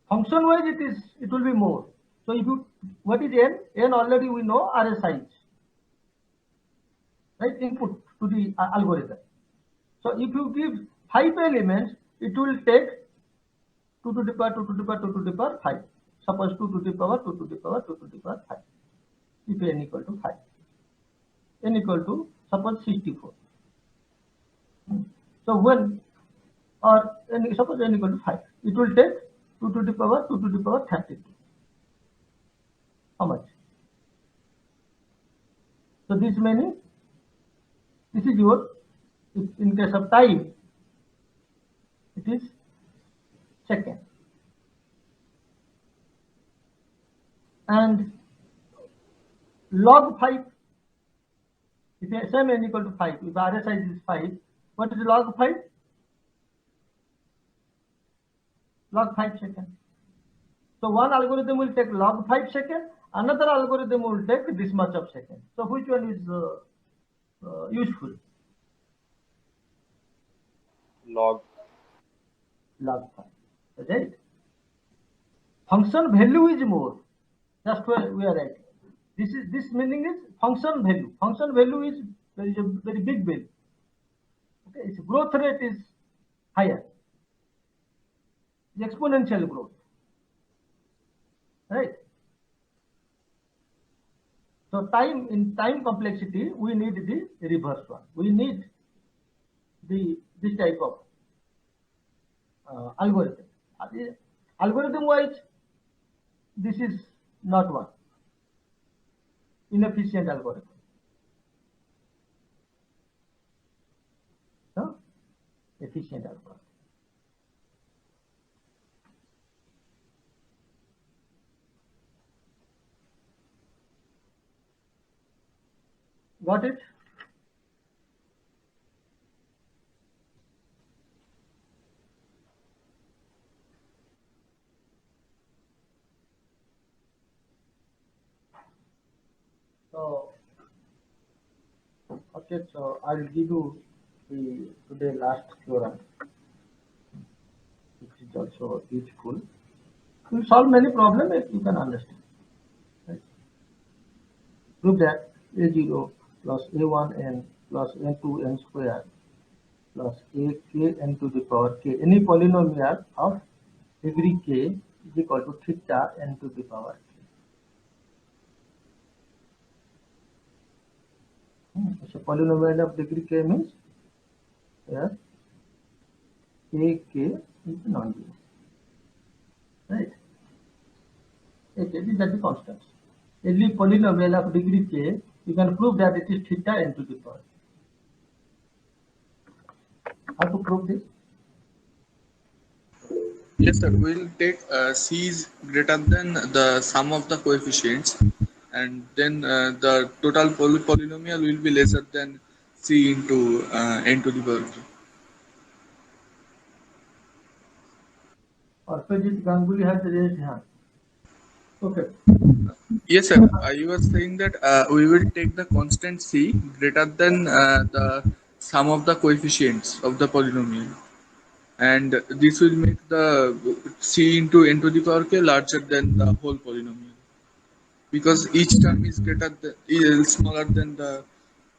Function wise, it will be more. So if you, what is n? N already we know are a size, right? Input to the algorithm. So if you give 5 elements, it will take 2 to the power 2 to the power 2 to the power 5. Suppose 2 to the power 2 to the power 2 to the power 5. If n equal to 5, n equal to suppose 64. So when or n, suppose n equal to 5, it will take 2 to the power 2 to the power 32. How much? So this meaning, this is your, in case of time, it is second. And log 5, if same n equal to 5, if RS size is 5, what is log 5? Log 5 seconds. So one algorithm will take log 5 seconds, another algorithm will take this much of seconds. So which one is useful? Log. Log 5. Right? Function value is more. That's where we are at. This meaning is function value. Function value is a very big value. Okay, its growth rate is higher. It's exponential growth. Right? So in time complexity, we need the reverse one. We need this type of algorithm. Algorithm wise, this is not one. Inefficient algorithm. No? Efficient algorithm. Got it? So, okay, so I will give you the today last theorem, which is also useful. You will solve many problems if you can understand. Right? Prove that a0 plus a1n plus a2n square plus akn to the power k, any polynomial of degree k is equal to theta n to the power k. So polynomial of degree k means here ak is non-zero. Right? Okay, these are the constants. Any polynomial of degree k, you can prove that it is theta n to the power. How to prove this? Yes, sir. We'll take C is greater than the sum of the coefficients, and then the total polynomial will be lesser than C into n to the power k. Arpajit Ganguly has raised hand. Okay. Yes, sir. I was saying that we will take the constant C greater than the sum of the coefficients of the polynomial, and this will make the C into n to the power k larger than the whole polynomial, because each term is is smaller than the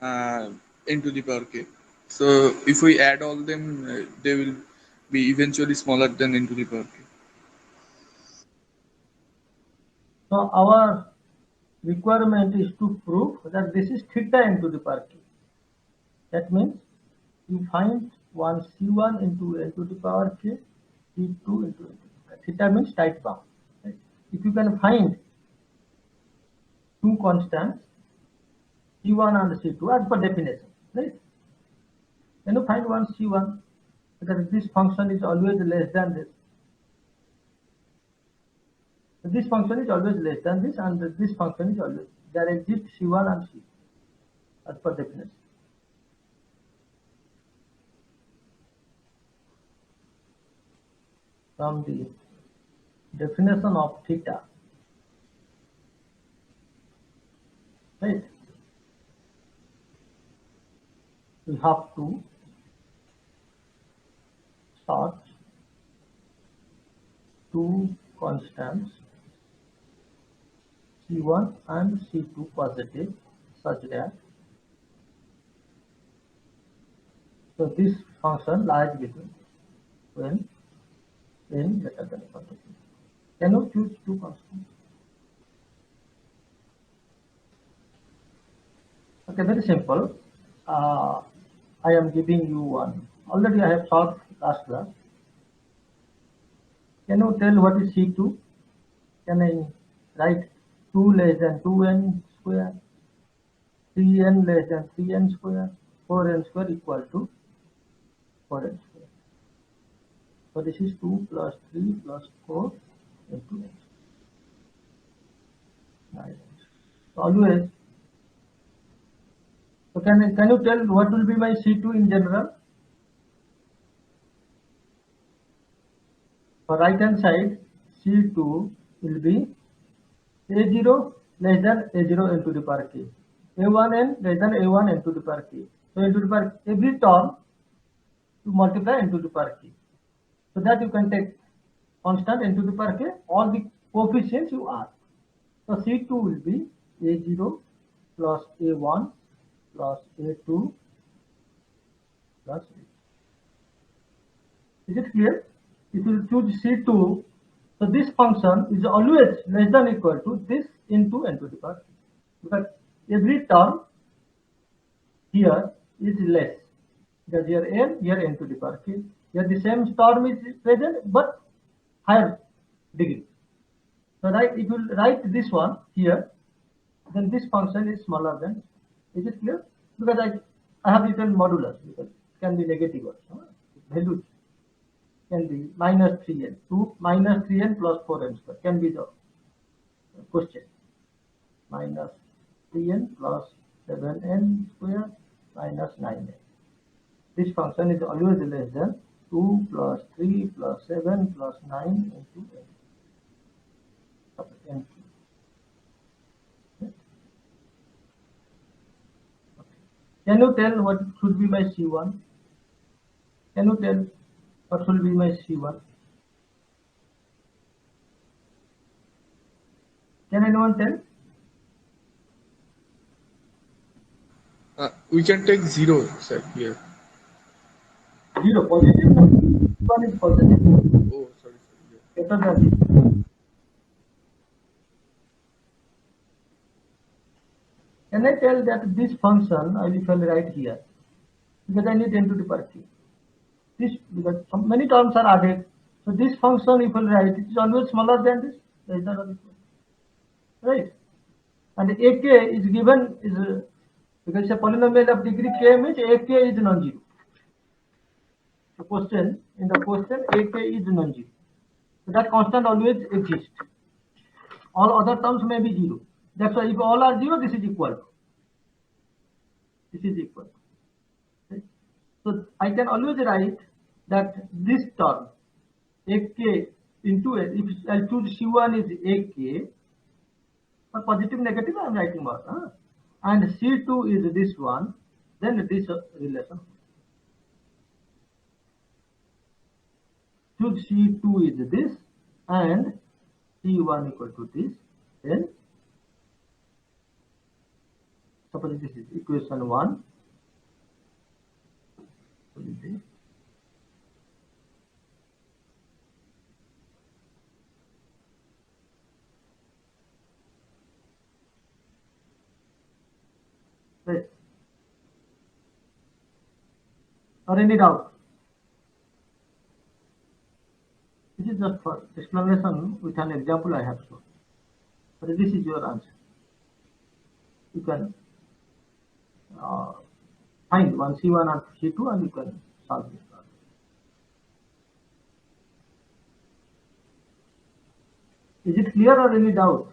n to the power k. So if we add all them, they will be eventually smaller than n to the power k. So our requirement is to prove that this is theta n to the power k. That means you find one C1 into n to the power k, C2 into n to the power k. Theta means tight bound. Right? If you can find two constants, C1 and C2 as per definition, right? Then you find one C1, because this function is always less than this. This function is always less than this, and this function is always, there exists C1 and C2 as per definition. From the definition of theta, right? We have to start two constants C1 and C2 positive, such that so this function lies between when n greater than equal to 2. Can you choose two constants? Okay, very simple. I am giving you one Already I have solved last class. Can you tell what is C2? Can I write 2 less than 2n square, 3n less than 3n square, 4n square equal to 4n square. So this is 2 plus 3 plus 4 into n. Right. So always. So can you tell what will be my C2 in general? For right hand side, C2 will be A0 less than A0 n to the power k. A1n less than A1 n to the power k. So n to the power every term to multiply n to the power k. So that you can take constant n to the power k, all the coefficients you add. So C2 will be A0 plus A1 plus A2 plus A. Is it clear? If you choose C2, so this function is always less than equal to this into n to the power k. Because every term here is less. Because here n, here n to the power k. Here the same term is present but higher degree. So if you write this one here, then this function is smaller than. Is it clear? Because I have written modulus, because it can be negative also. Value can be minus 3n. 2 minus 3n plus 4n square can be the question. Minus 3n plus 7n square minus 9n. This function is always less than 2 plus 3 plus 7 plus 9 into n. Can you tell what should be my C1? Can you tell what should be my C1? Can anyone tell? We can take 0, sir, here. 0 positive. 1 is positive. Oh, sorry. Better than this. Can I tell that this function I will write here? Because I need n to the power k. This, because many terms are added. So this function if I write, it is always smaller than this. Is that right? And ak is given is because a polynomial of degree k means ak is non-zero. The question in the question ak is non-zero. So that constant always exists. All other terms may be 0. That's why if all are 0, this is equal. This is equal. Okay. So I can always write that this term ak into a, if I choose C1 is ak, for positive negative I am writing about, and C2 is this one, then this relation. Choose C2 is this and C1 equal to this, then suppose this is equation 1. Right. Or any doubt? This is just for explanation with an example I have shown. But this is your answer. You can find one C1 and C2 and you can solve this problem. Is it clear or any doubt?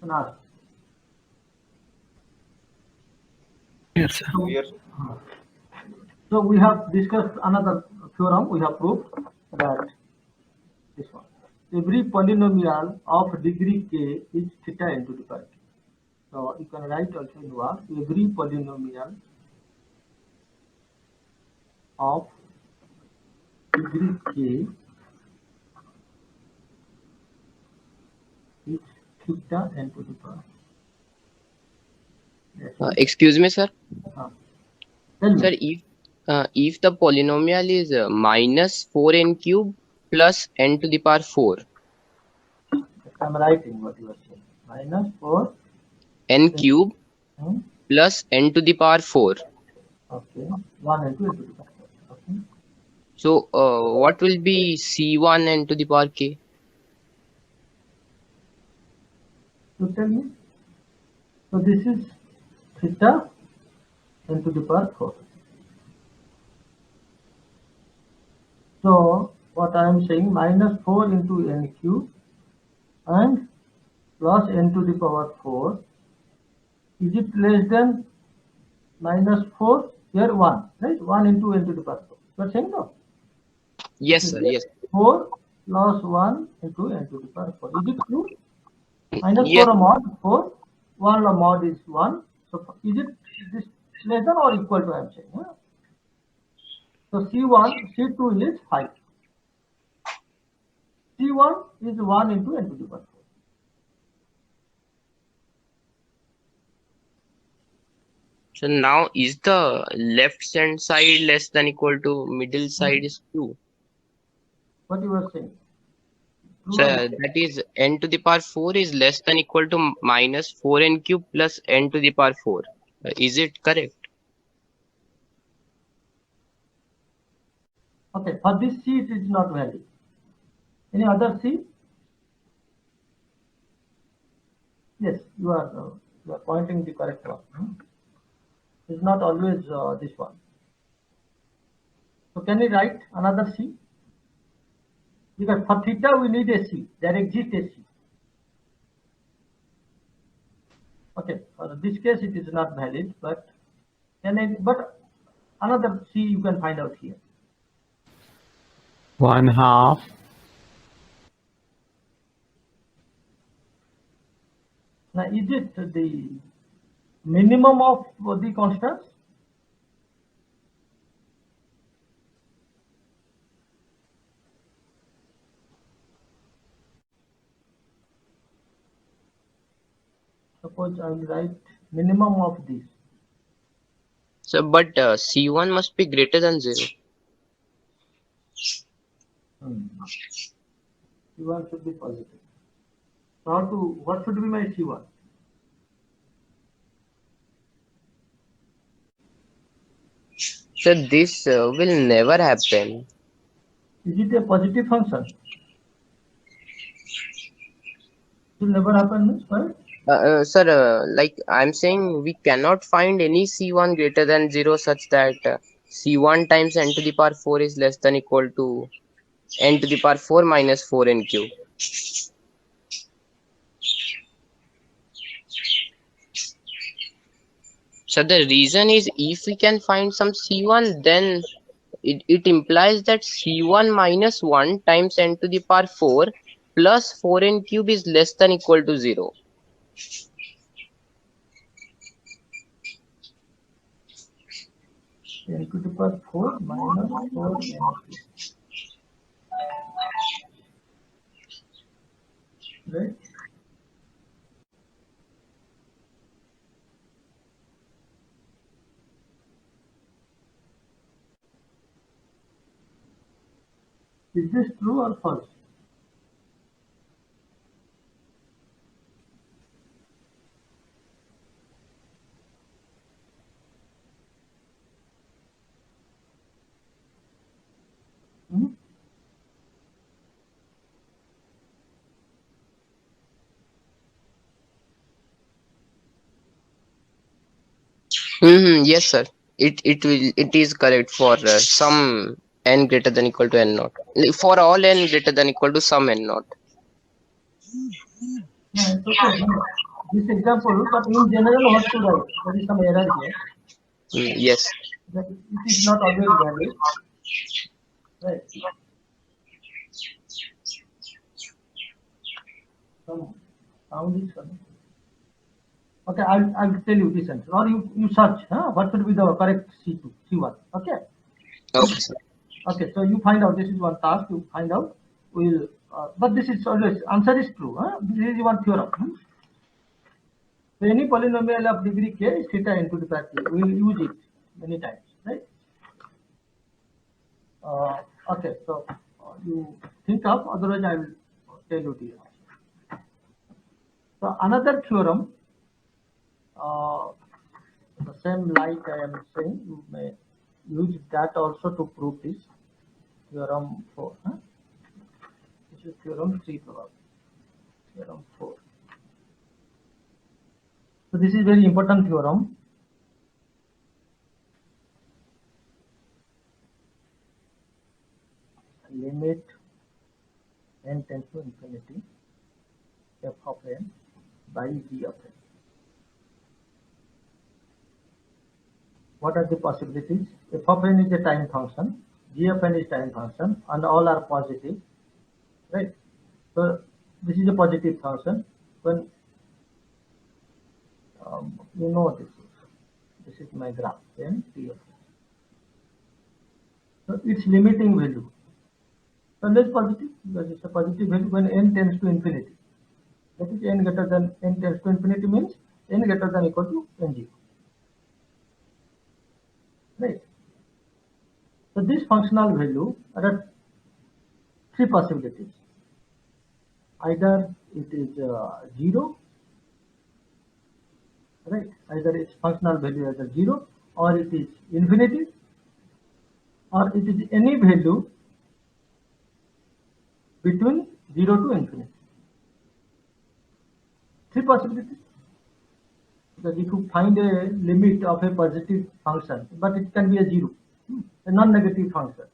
You can ask. Yes, sir. So we have discussed another theorem. We have proved that this one. Every polynomial of degree k is theta into the power k. So you can write also in work every polynomial of degree k is theta into the power. Yes. Excuse me, sir. Tell me. Sir, if the polynomial is minus 4n cube plus n to the power 4. I'm writing what you are saying. Minus 4 n cube plus n to the power 4. Okay. 1 into n to the power 4. Okay. So what will be C1 n to the power k? You tell me. So this is theta n to the power 4. So what I am saying, minus 4 into n cube and plus n to the power 4. Is it less than minus 4? Here 1, right? 1 into n to the power 4. You are saying no? Yes, sir. Yes. 4 plus 1 into n to the power 4. Is it true? Minus Yes. 4 mod 4. 1 mod is 1. So is it this less than or equal to I am saying? Huh? So C1, C2 is 5. C1 is 1 into n to the power 4. So now is the left hand side less than equal to middle side is 2? What you were saying? True So or not? that is n to the power 4 is less than equal to minus 4n cube plus n to the power 4. Is it correct? Okay, for this C it is not valid. Any other C? Yes, you are pointing the correct one. It's not always this one. So can we write another C? Because for theta we need a C. There exists a C. Okay, for this case it is not valid, but but another C you can find out here. 1/2. Now is it the minimum of the constants? Suppose I will write minimum of this. So but C1 must be greater than 0. C1 should be positive. So what should be my C1? So this will never happen. Is it a positive function? It will never happen, means right? Sir, like I'm saying, we cannot find any C1 greater than 0 such that C1 times n to the power 4 is less than equal to n to the power 4 minus 4n cube. So the reason is if we can find some C1, then it implies that C1 minus 1 times n to the power 4 plus 4n cube is less than equal to 0. N to the power 4 minus 4 n. Right? Is this true or false? Hmm? Yes, sir. It is correct for some n greater than equal to n naught. For all n greater than equal to some n naught. No, it's okay. No. This example, but in general, what to write? There is some error here. Yes. That it is not always valid. Right. Some sound is coming. Okay, I'll tell you this answer. Or you search, what should be the correct C2, C1. Okay. Okay, sir. Okay, so you find out, this is one task, you find out. We'll but this is always answer is true. This is one theorem. So any polynomial of degree k is theta n to the power k. We will use it many times, right? Okay, so you think of, otherwise I will tell you the answer. So another theorem, the same like I am saying, you may use that also to prove this. theorem 4. Huh? This is theorem 3 probably. Theorem 4. So this is very important theorem. Limit n tends to infinity f of n by g of n. What are the possibilities? F of n is a time function, g of n is time function, and all are positive, right? So this is a positive function. When you know this is my graph n t of n. So its limiting value. So less positive because it's a positive value when n tends to infinity. That is n greater than n tends to infinity means n greater than equal to n0. Right. So this functional value, there are three possibilities. Either it is 0, right? Either its functional value as a 0, or it is infinity, or it is any value between 0 to infinity. Three possibilities. Because if you find a limit of a positive function, but it can be a 0, a non-negative function,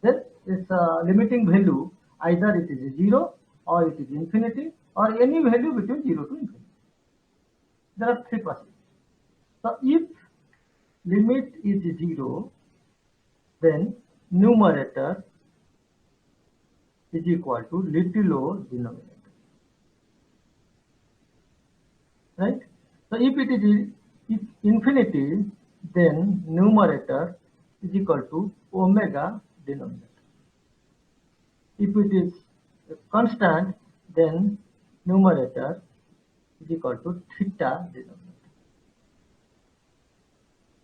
then its limiting value either it is 0 or it is infinity or any value between 0 to infinity. There are three possibilities. So if limit is 0, then numerator is equal to little o denominator. Right? So if it is infinity, then numerator is equal to omega denominator. If it is constant, then numerator is equal to theta denominator.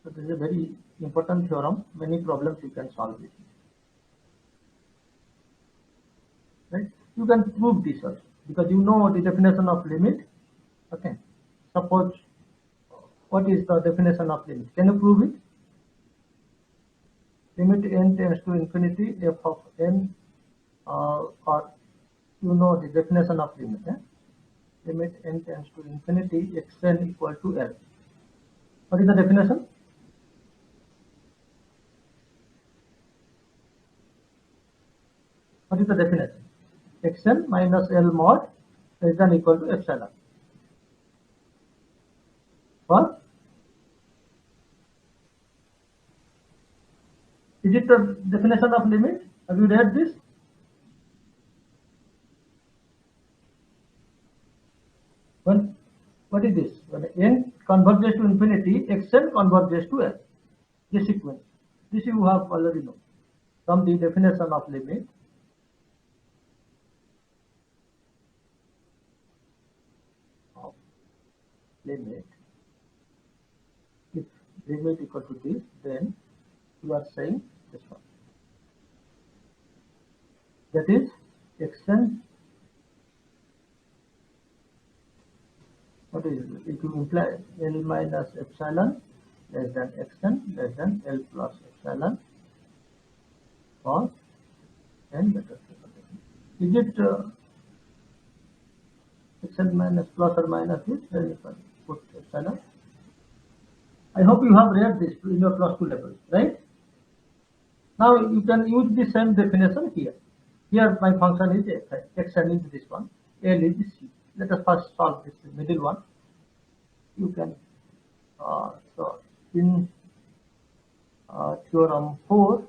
So this is a very important theorem. Many problems you can solve it. Right? You can prove this also because you know the definition of limit. Okay. Suppose what is the definition of limit? Can you prove it? Limit n tends to infinity f of n, or you know the definition of limit. Limit n tends to infinity xn equal to L. What is the definition? What is the definition? Xn minus L mod less than equal to epsilon. What? Is it the definition of limit? Have you read this? When what is this? When n converges to infinity, xn converges to L. This sequence. This you have already known from the definition of limit. If limit equal to this, then you are saying this one. That is xn. What is it? If you imply L minus epsilon less than xn less than L plus epsilon for n greater than. Is it xn minus plus or minus this? Then you can put epsilon. I hope you have read this in your plus 2 level, right? Now you can use the same definition here. Here my function is xn is this one, L is c. Let us first solve this middle one. You can so in theorem 4,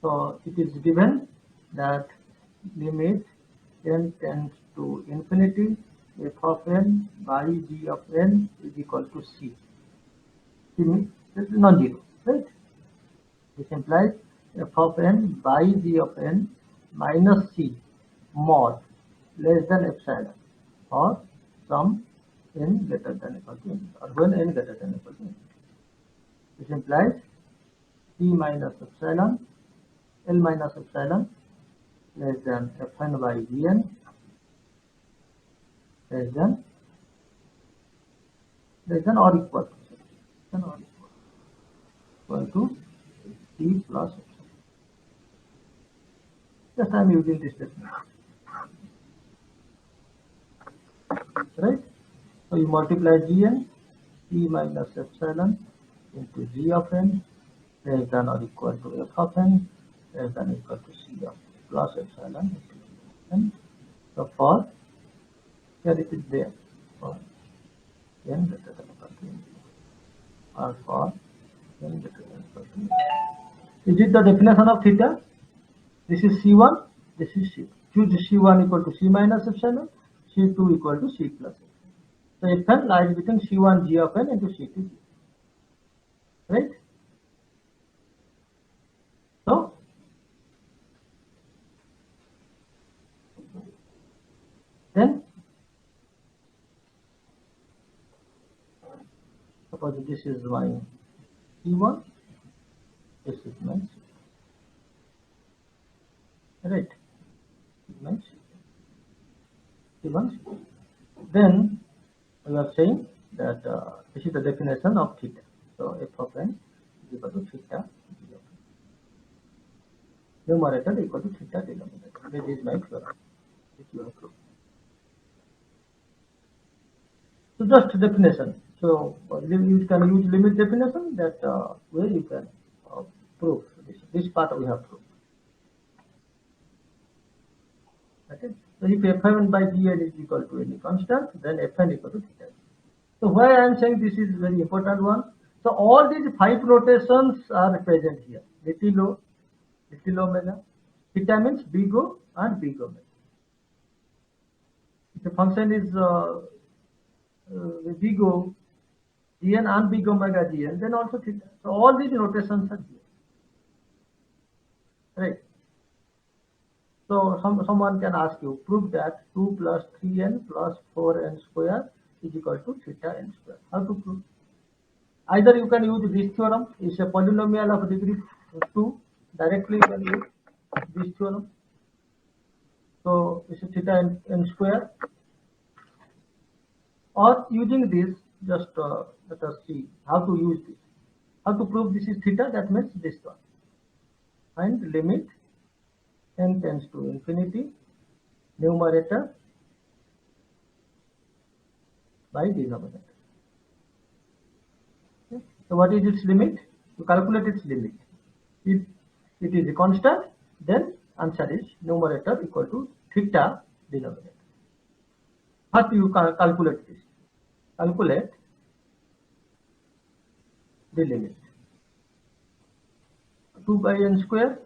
so it is given that limit n tends to infinity f of n by g of n is equal to c. This is non-zero, right? This implies f of n by g of n minus c mod less than epsilon or some n greater than equal to n, or when n greater than equal to n. This implies c minus epsilon, L minus epsilon less than fn by gn less than or equal to C plus epsilon. Just I am using this definition. Right? So you multiply Gn, C minus epsilon into G of n less than or equal to F of n less than or equal to C of plus epsilon into G of n. So for here it is there for n greater than or equal to n or for n greater than or equal to n. Is it the definition of theta? This is C1, this is C2. Choose C1 equal to C minus epsilon, C2 equal to C plus epsilon. So Fn lies between C1 G of n into C2 G. Right? So then suppose this is my C1, this is my C2. Right? This is my C1, C2. Then we are saying that this is the definition of theta. So f of n is equal to theta G of n. Numerator equal to theta denominator. This is my theorem which you have proved. So just definition. So you can use limit definition. That way you can prove this part we have proved. Okay. So if Fn by Gn is equal to any constant, then Fn equal to theta. So why I am saying this is very important one. So all these 5 notations are present here. Little o, little omega. Theta means big O and big omega. If the function is big O, Gn and big omega Gn, then also theta. So all these notations are here. Right. So someone can ask you, prove that 2 plus 3n plus 4n square is equal to theta n square. How to prove? Either you can use this theorem, it's a polynomial of degree 2, directly you can use this theorem. So it's a theta n square. Or using this, just let us see how to use this. How to prove this is theta, that means this one. And limit n tends to infinity, numerator by denominator. Okay. So what is its limit? You calculate its limit. If it is a constant, then answer is numerator equal to theta denominator. First you calculate this. Calculate the limit. 2 by n square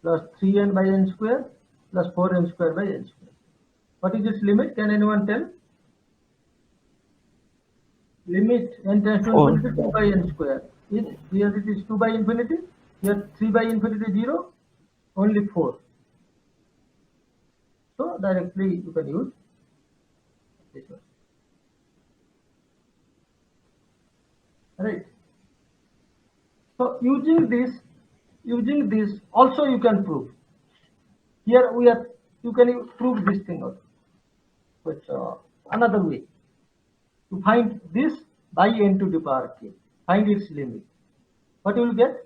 plus 3n by n square plus 4n square by n square. What is its limit? Can anyone tell? Limit n tends to infinity 2 by n square. Here it is 2 by infinity, here 3 by infinity 0, only 4. So directly you can use this one. Right. So using this also you can prove. Here you can prove this thing also. But another way to find this by n to the power k, find its limit. What you will get?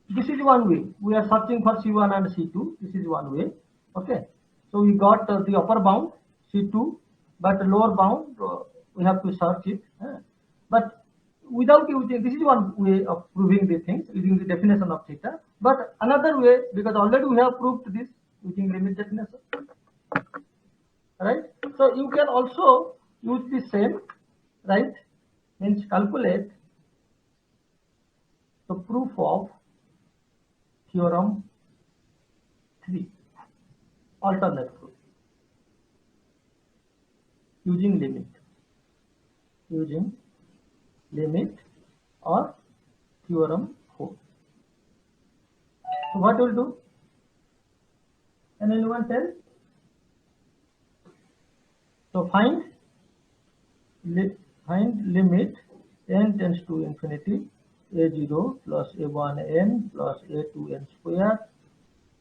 This is one way. We are searching for C1 and C2. This is one way. Okay. So we got the upper bound C2, but the lower bound we have to search it. But without using, this is one way of proving the things using the definition of theta. But another way, because already we have proved this using limit definition. Right. So you can also use the same. Right. Means calculate the proof of theorem 3, alternate proof, using limit or theorem 4. So what will do? Can anyone tell? So find limit n tends to infinity a0 plus a1n plus a2n square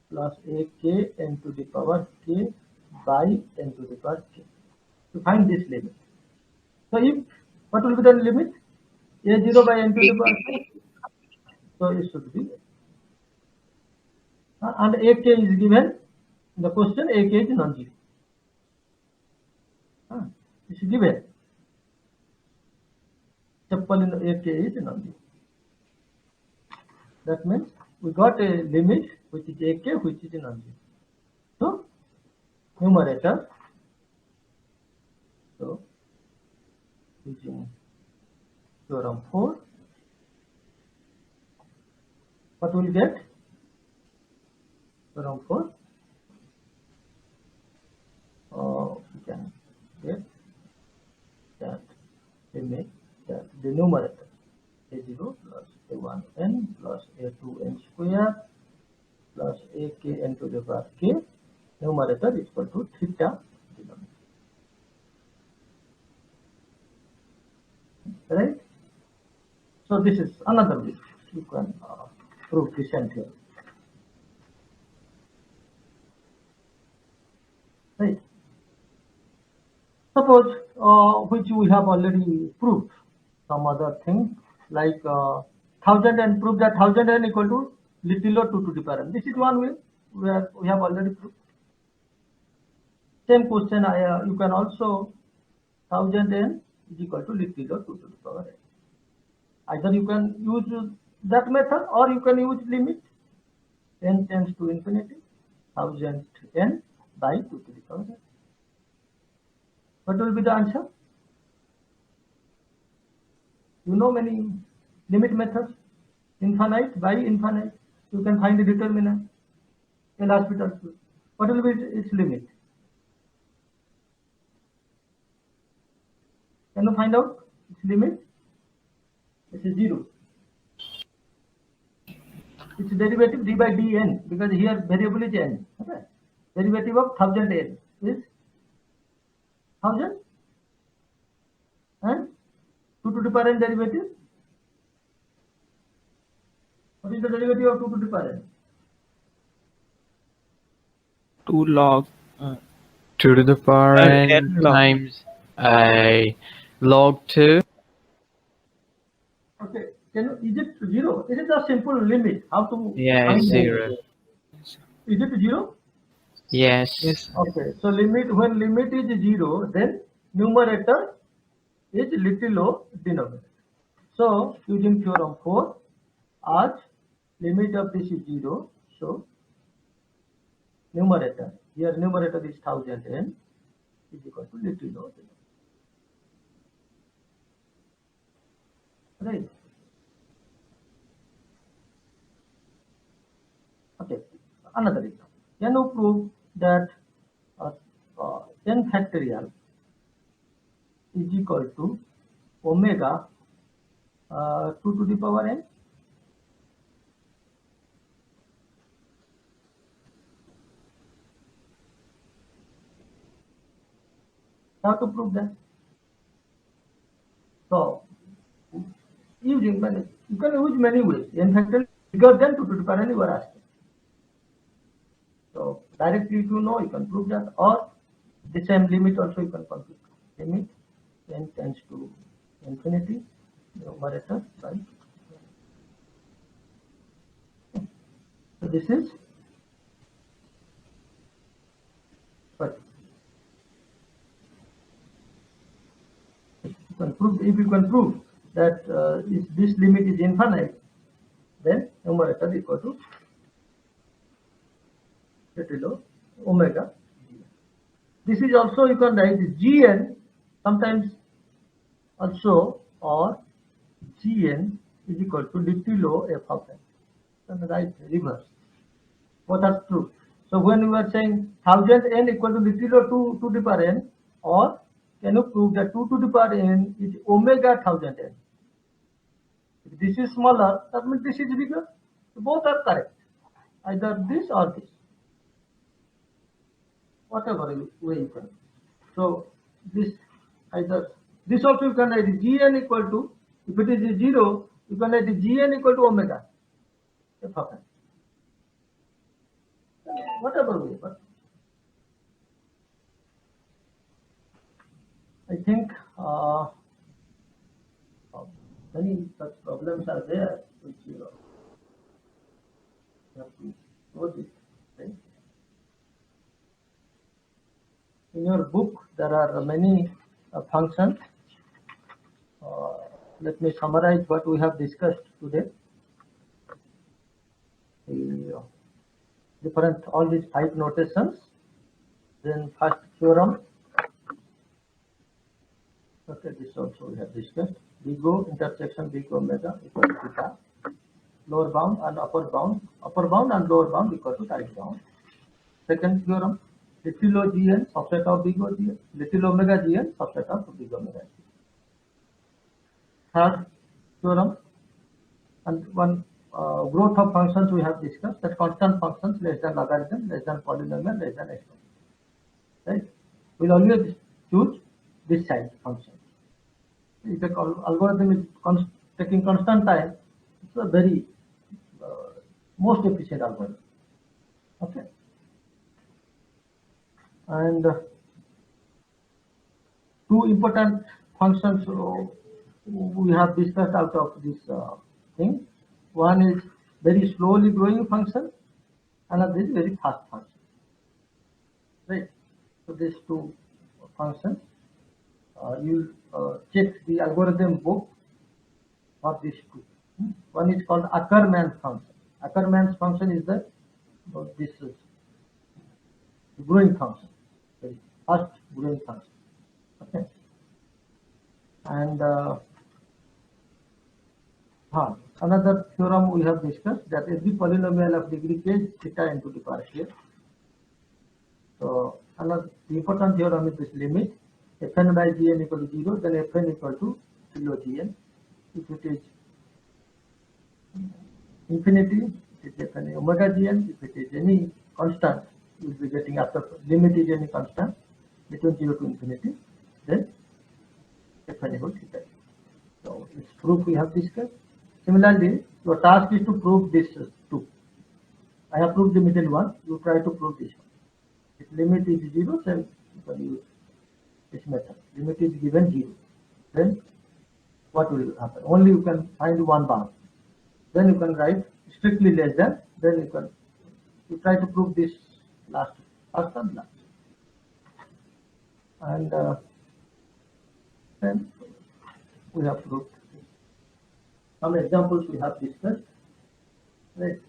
plus ak n to the power k by n to the power k. To find this limit. So if What will be the limit? A0 by n to the power 5. So it should be. And AK is given in the question. AK is non-zero. It is given. Simple in AK is non-zero. That means we got a limit which is AK, which is non-zero. So numerator. So using theorem 4, what will get? Theorem 4. We can get that limit that the numerator a0 plus a1n plus a2n square plus akn to the power k, numerator is equal to theta denominator. Right? So this is another way you can prove this and here. Right? Suppose which we have already proved some other thing like 1000 and prove that 1000 n equal to little o 2 to the power n. This is one way where we have already proved. Same question you can also 1000 n is equal to little o 2 to the power n. Either you can use that method or you can use limit n tends to infinity 1000 n by 2 to the power n. What will be the answer? You know many limit methods, infinite by infinite. You can find the determinant, L'Hospital. What will be its limit? Can you find out its limit? It is 0. Its derivative d by dn, because here variable is n. Okay? Derivative of 1000 n is 1000 and 2 to the power n derivative. What is the derivative of 2 to the power n? 2 log 2 to the power n n log. times log 2. Okay, is it 0? It is a simple limit. How to Yeah, find it's the 0. Is it 0? Yes. Yes. Okay, so when limit is 0, then numerator is little o denominator. So using theorem 4, as limit of this is 0, so numerator, here numerator is 1000 n is equal to little o denominator. Right? Okay, another example. Can you prove that n factorial is equal to omega 2 to the power n? How to prove that? So using many, you can use many ways. N factorial bigger than 2 to the power n you are asking. So directly if you know, you can prove that, or the same limit also you can compute. Limit n tends to infinity, numerator by. So this is what you can prove. If you can prove that if this limit is infinite, then numerator equal to little omega. This is also you can write gn sometimes also, or gn is equal to little o f of n. And write reverse. Both are true. So when we are saying 1000 n equal to little o 2 to the power n, or can you prove that 2 to the power n is omega 1000 n? If this is smaller, that means this is bigger. So both are correct. Either this or this. Whatever way you can. So this either this also you can write gn equal to, if it is 0, you can write gn equal to omega f of n. Whatever way, but I think Many such problems are there which you have to know this. Right? In your book, there are many functions. Let me summarize what we have discussed today. The different, all these 5 notations. Then first theorem. Okay, this also we have discussed. Big O intersection big omega equal to theta. Lower bound and upper bound and lower bound equal to right bound. Second theorem, little o gn subset of big O gn, little omega gn subset of big omega gn. Third theorem, and one growth of functions we have discussed, that constant functions less than logarithm, less than polynomial, less than exponent. Right? We'll always choose this side function. If the algorithm is taking constant time, it's a very most efficient algorithm. Okay. And 2 important functions we have discussed out of this thing. One is very slowly growing function, another is very fast function. Right. So these 2 functions, you check the algorithm book for these 2. One is called Ackermann function. Ackermann's function is the this is growing function, very fast growing function. Okay. And another theorem we have discussed, that every polynomial of degree k is theta into the power k. So another important theorem is this limit fn by gn equal to 0, then fn equal to kilo gn. If it is infinity, it is fn omega gn. If it is any constant, you will be getting, after limit is any constant between 0 to infinity, then fn equal to theta. So this proof we have discussed. Similarly, your task is to prove this 2. I have proved the middle one. You try to prove this one. If limit is 0, then you can use this method. Limit is given 0. Then what will happen? Only you can find one bound. Then you can write strictly less than. Then you try to prove this first and last. And then we have proved some examples we have discussed. Right.